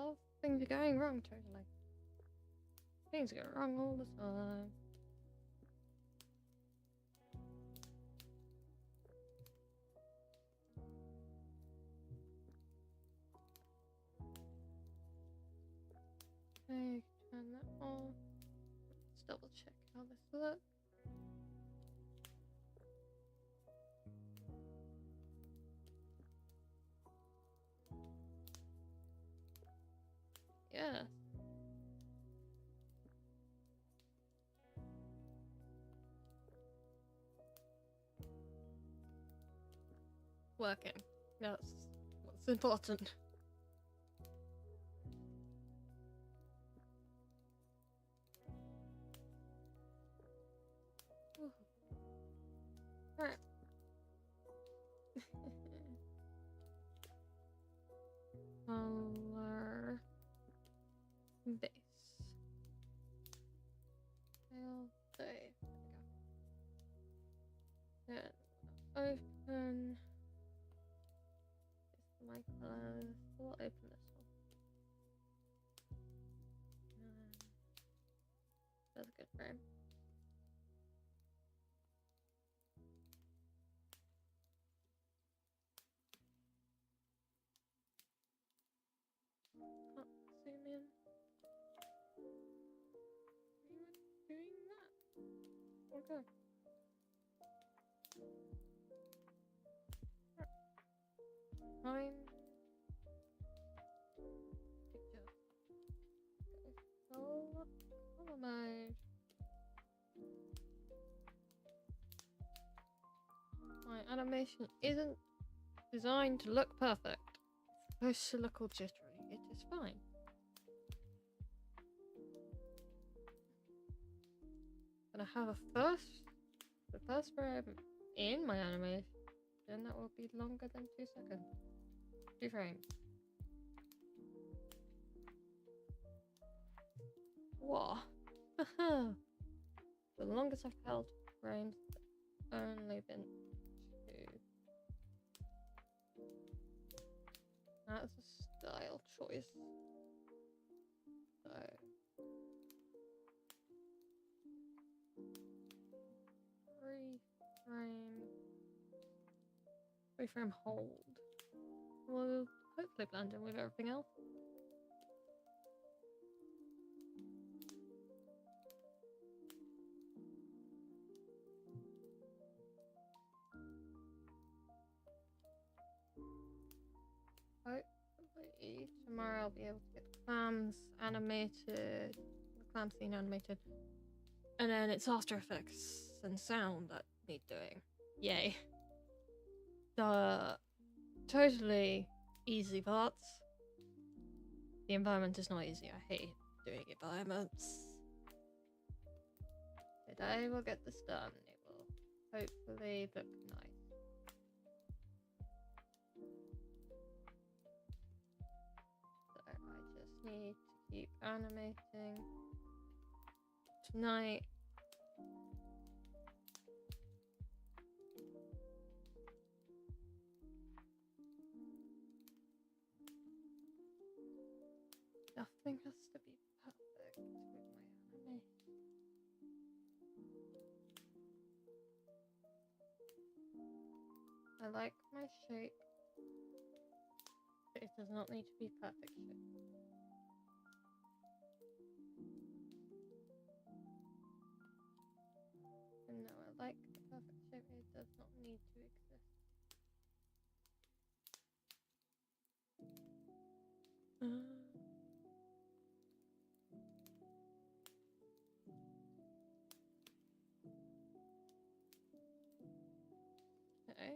love things are going wrong, totally. Things go wrong all the time. Okay, turn that off. Let's double check how this looks. Yeah. Working. That's what's important. Alright. Color base. Fail save. There we go. Then open. This is my color. We'll open this one. That's a good frame. Can't zoom in. We were doing that. Okay. Fine. Picture. Color mode. My animation isn't designed to look perfect. It's supposed to look all jittery. It is fine. Gonna have the first frame in my animation, then that will be longer than 2 seconds. 2 frames. Whoa. The longest I've held frames only been 2. That's a style choice. So 3 frame hold. Will hopefully blend in with everything else. Hopefully tomorrow I'll be able to get the clams animated, the clam scene animated, and then it's After Effects and sound that need doing. Yay. The totally easy parts. The environment is not easy. I hate doing environments. But I will get this done. It will hopefully look nice. So I just need to keep animating tonight. Nothing has to be perfect with my animation. I like my shape, but it does not need to be perfect shape. And no, I like the perfect shape, it does not need to exist. Okay.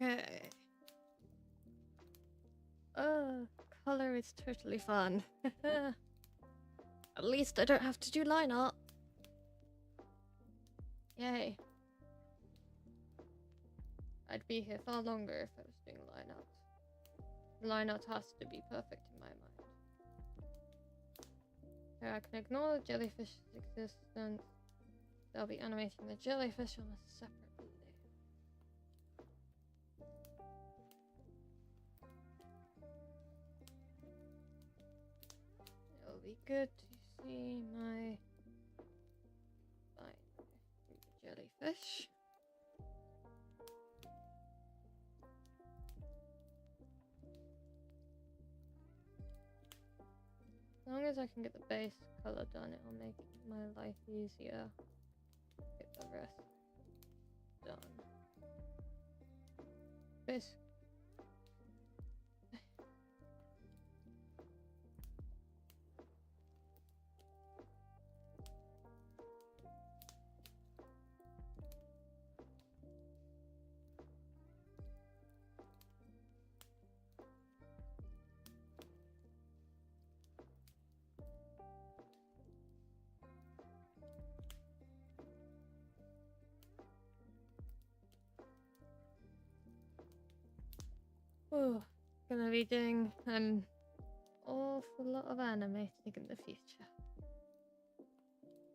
Okay. Color is totally fun. At least I don't have to do line art. Yay. I'd be here far longer if I was doing line art. Line art has to be perfect in my mind. So I can ignore the jellyfish's existence. They'll be animating the jellyfish on a separate layer. It'll be good to see my jellyfish. As long as I can get the base color done, it'll make my life easier. Get the rest done. Base. Oh, gonna be doing an awful lot of animating in the future.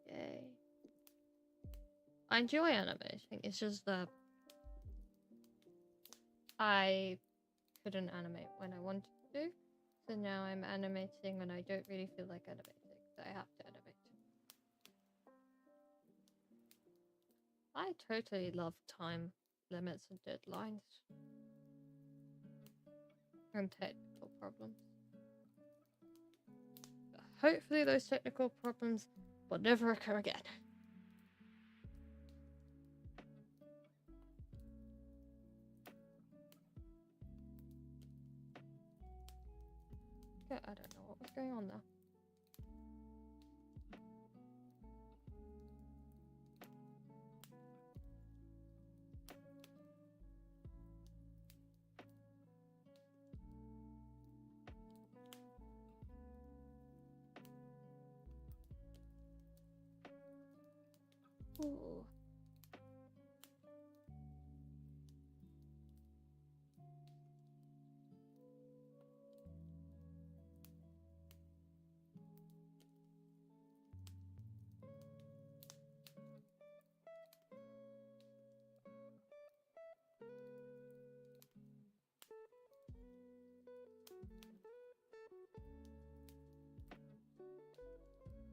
Yay. I enjoy animating, it's just that I couldn't animate when I wanted to, so now I'm animating when I don't really feel like animating, so I have to animate. I totally love time limits and deadlines. And technical problems. But hopefully those technical problems will never occur again. Okay, I don't know what was going on there. Ooh.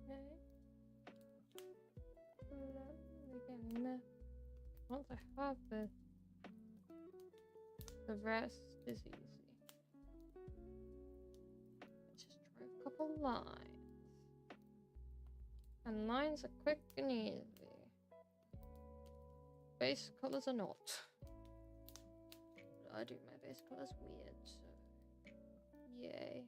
Okay. We're getting there. Once I have this, the rest is easy. Let's just try a couple lines. And lines are quick and easy. Base colors are not. But I do my base colors weird, so yay.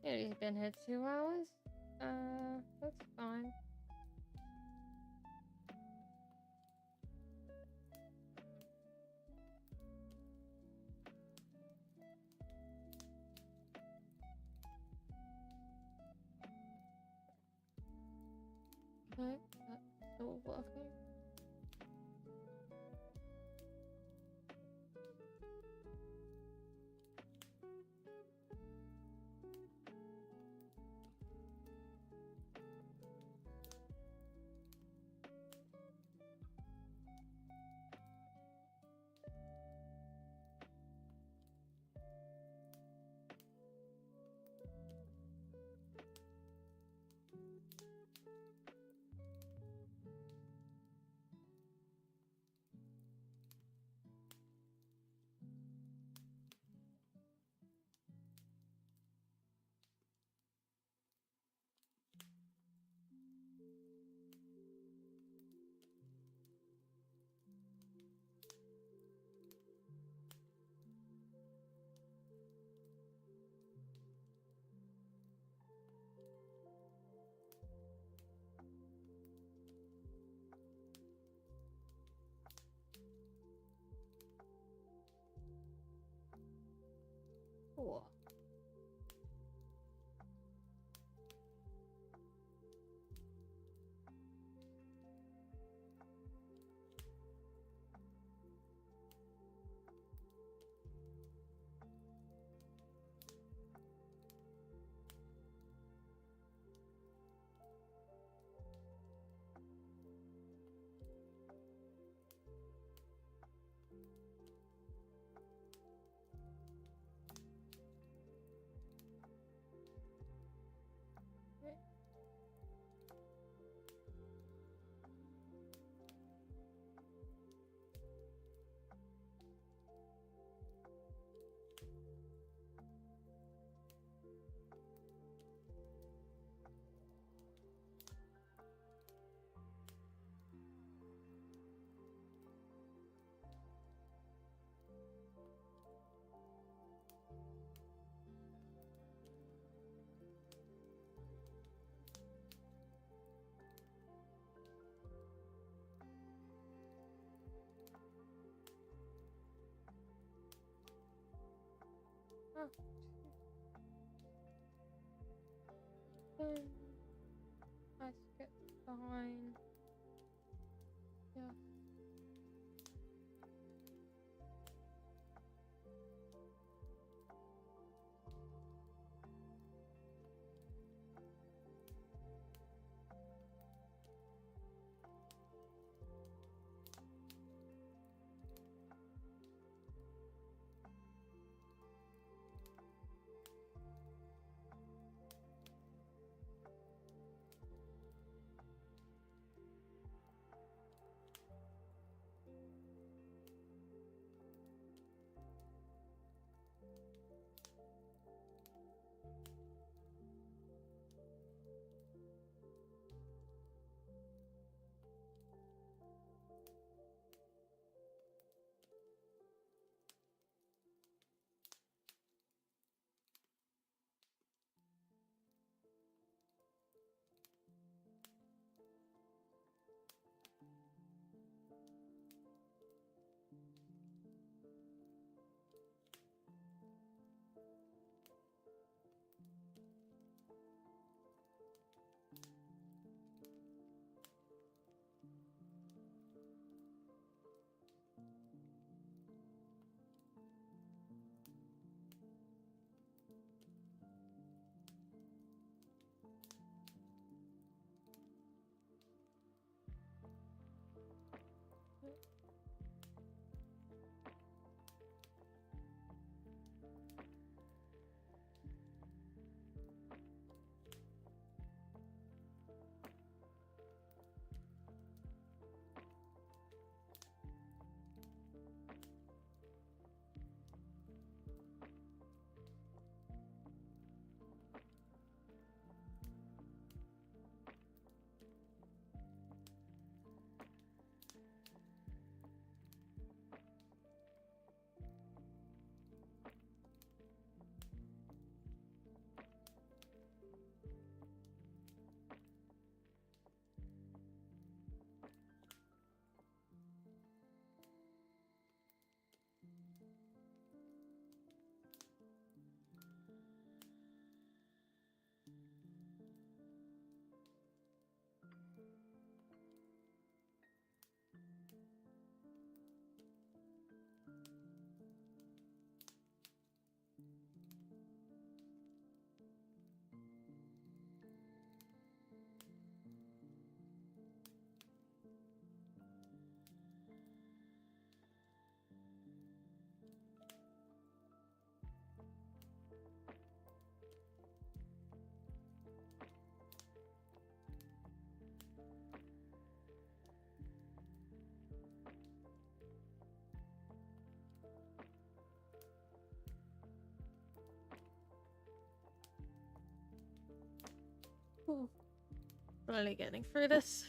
Yeah, he's been here 2 hours. That's fine. Okay, that's still working. Cool. Oh. I skipped fine. Yeah. Ooh. Finally getting through this.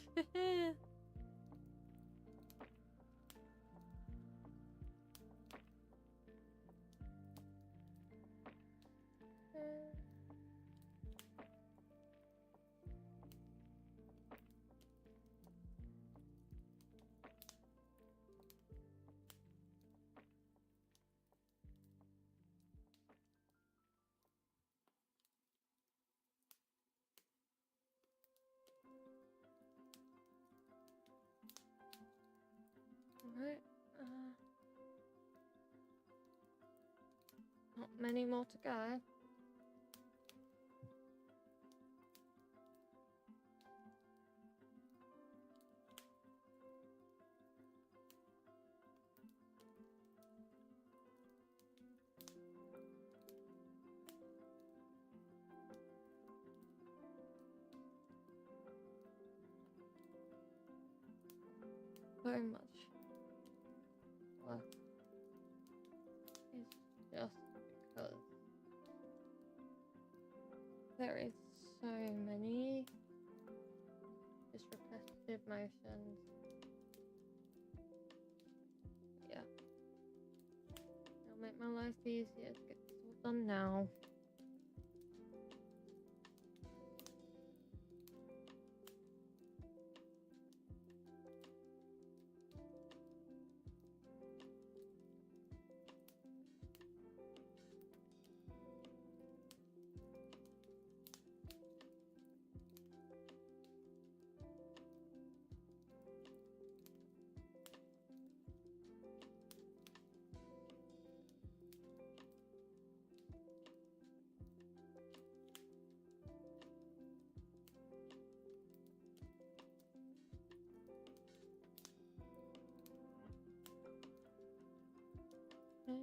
Right. Not many more to go. So much work is just because there is so many just repetitive motions. Yeah. It'll make my life easier to get this all done now. Okay.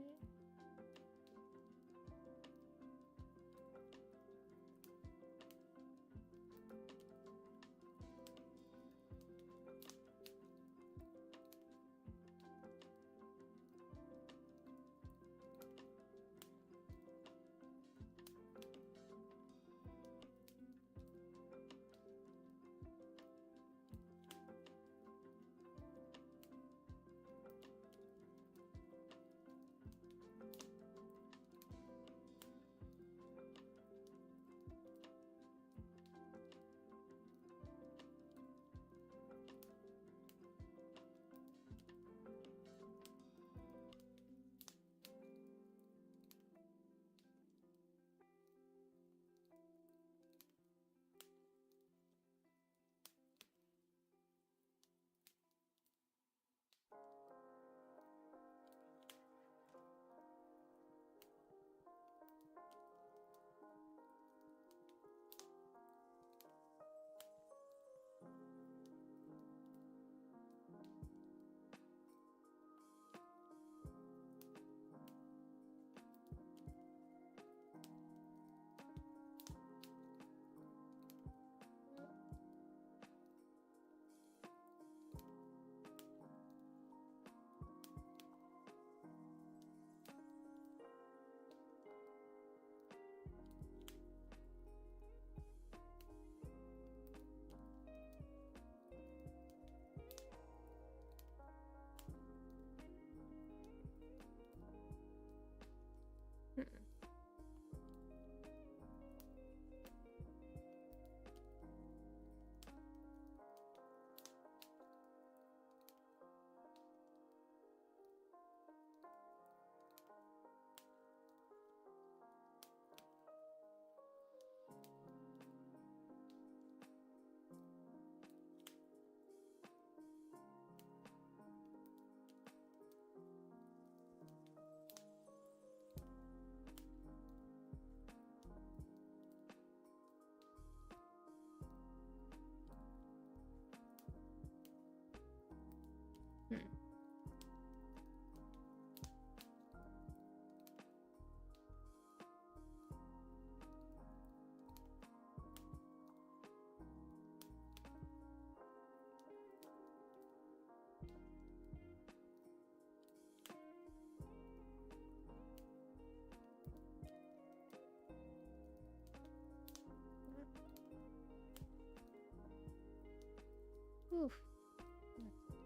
Oof.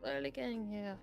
Slowly getting here.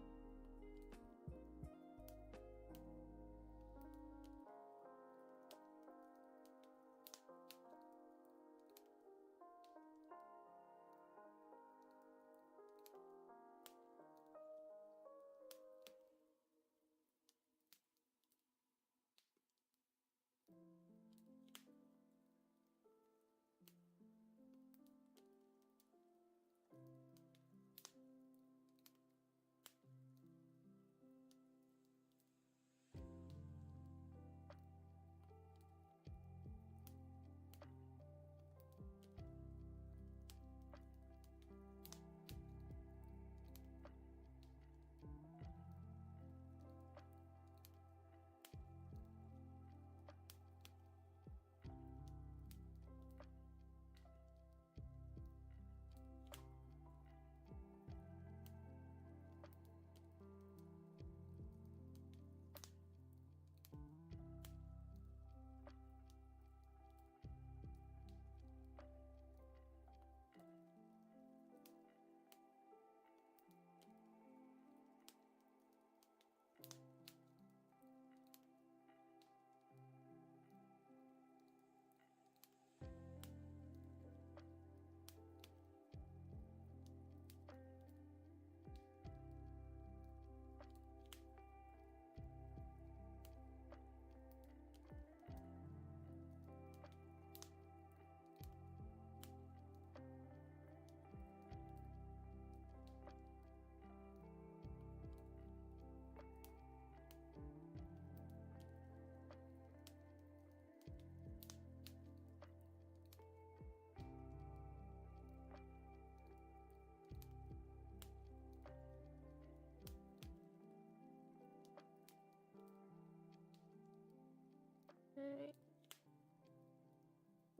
Okay.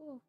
Oh.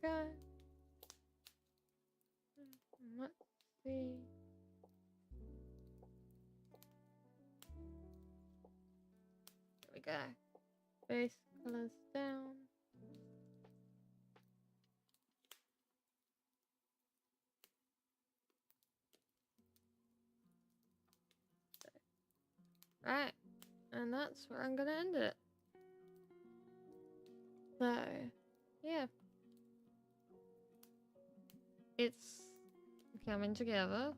Okay. Let's see. There we go. Base colors down. Right, and that's where I'm gonna end it. So, yeah. It's coming together.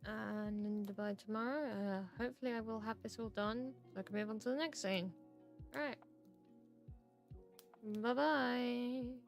And by tomorrow, hopefully I will have this all done so I can move on to the next scene. Alright. Bye-bye.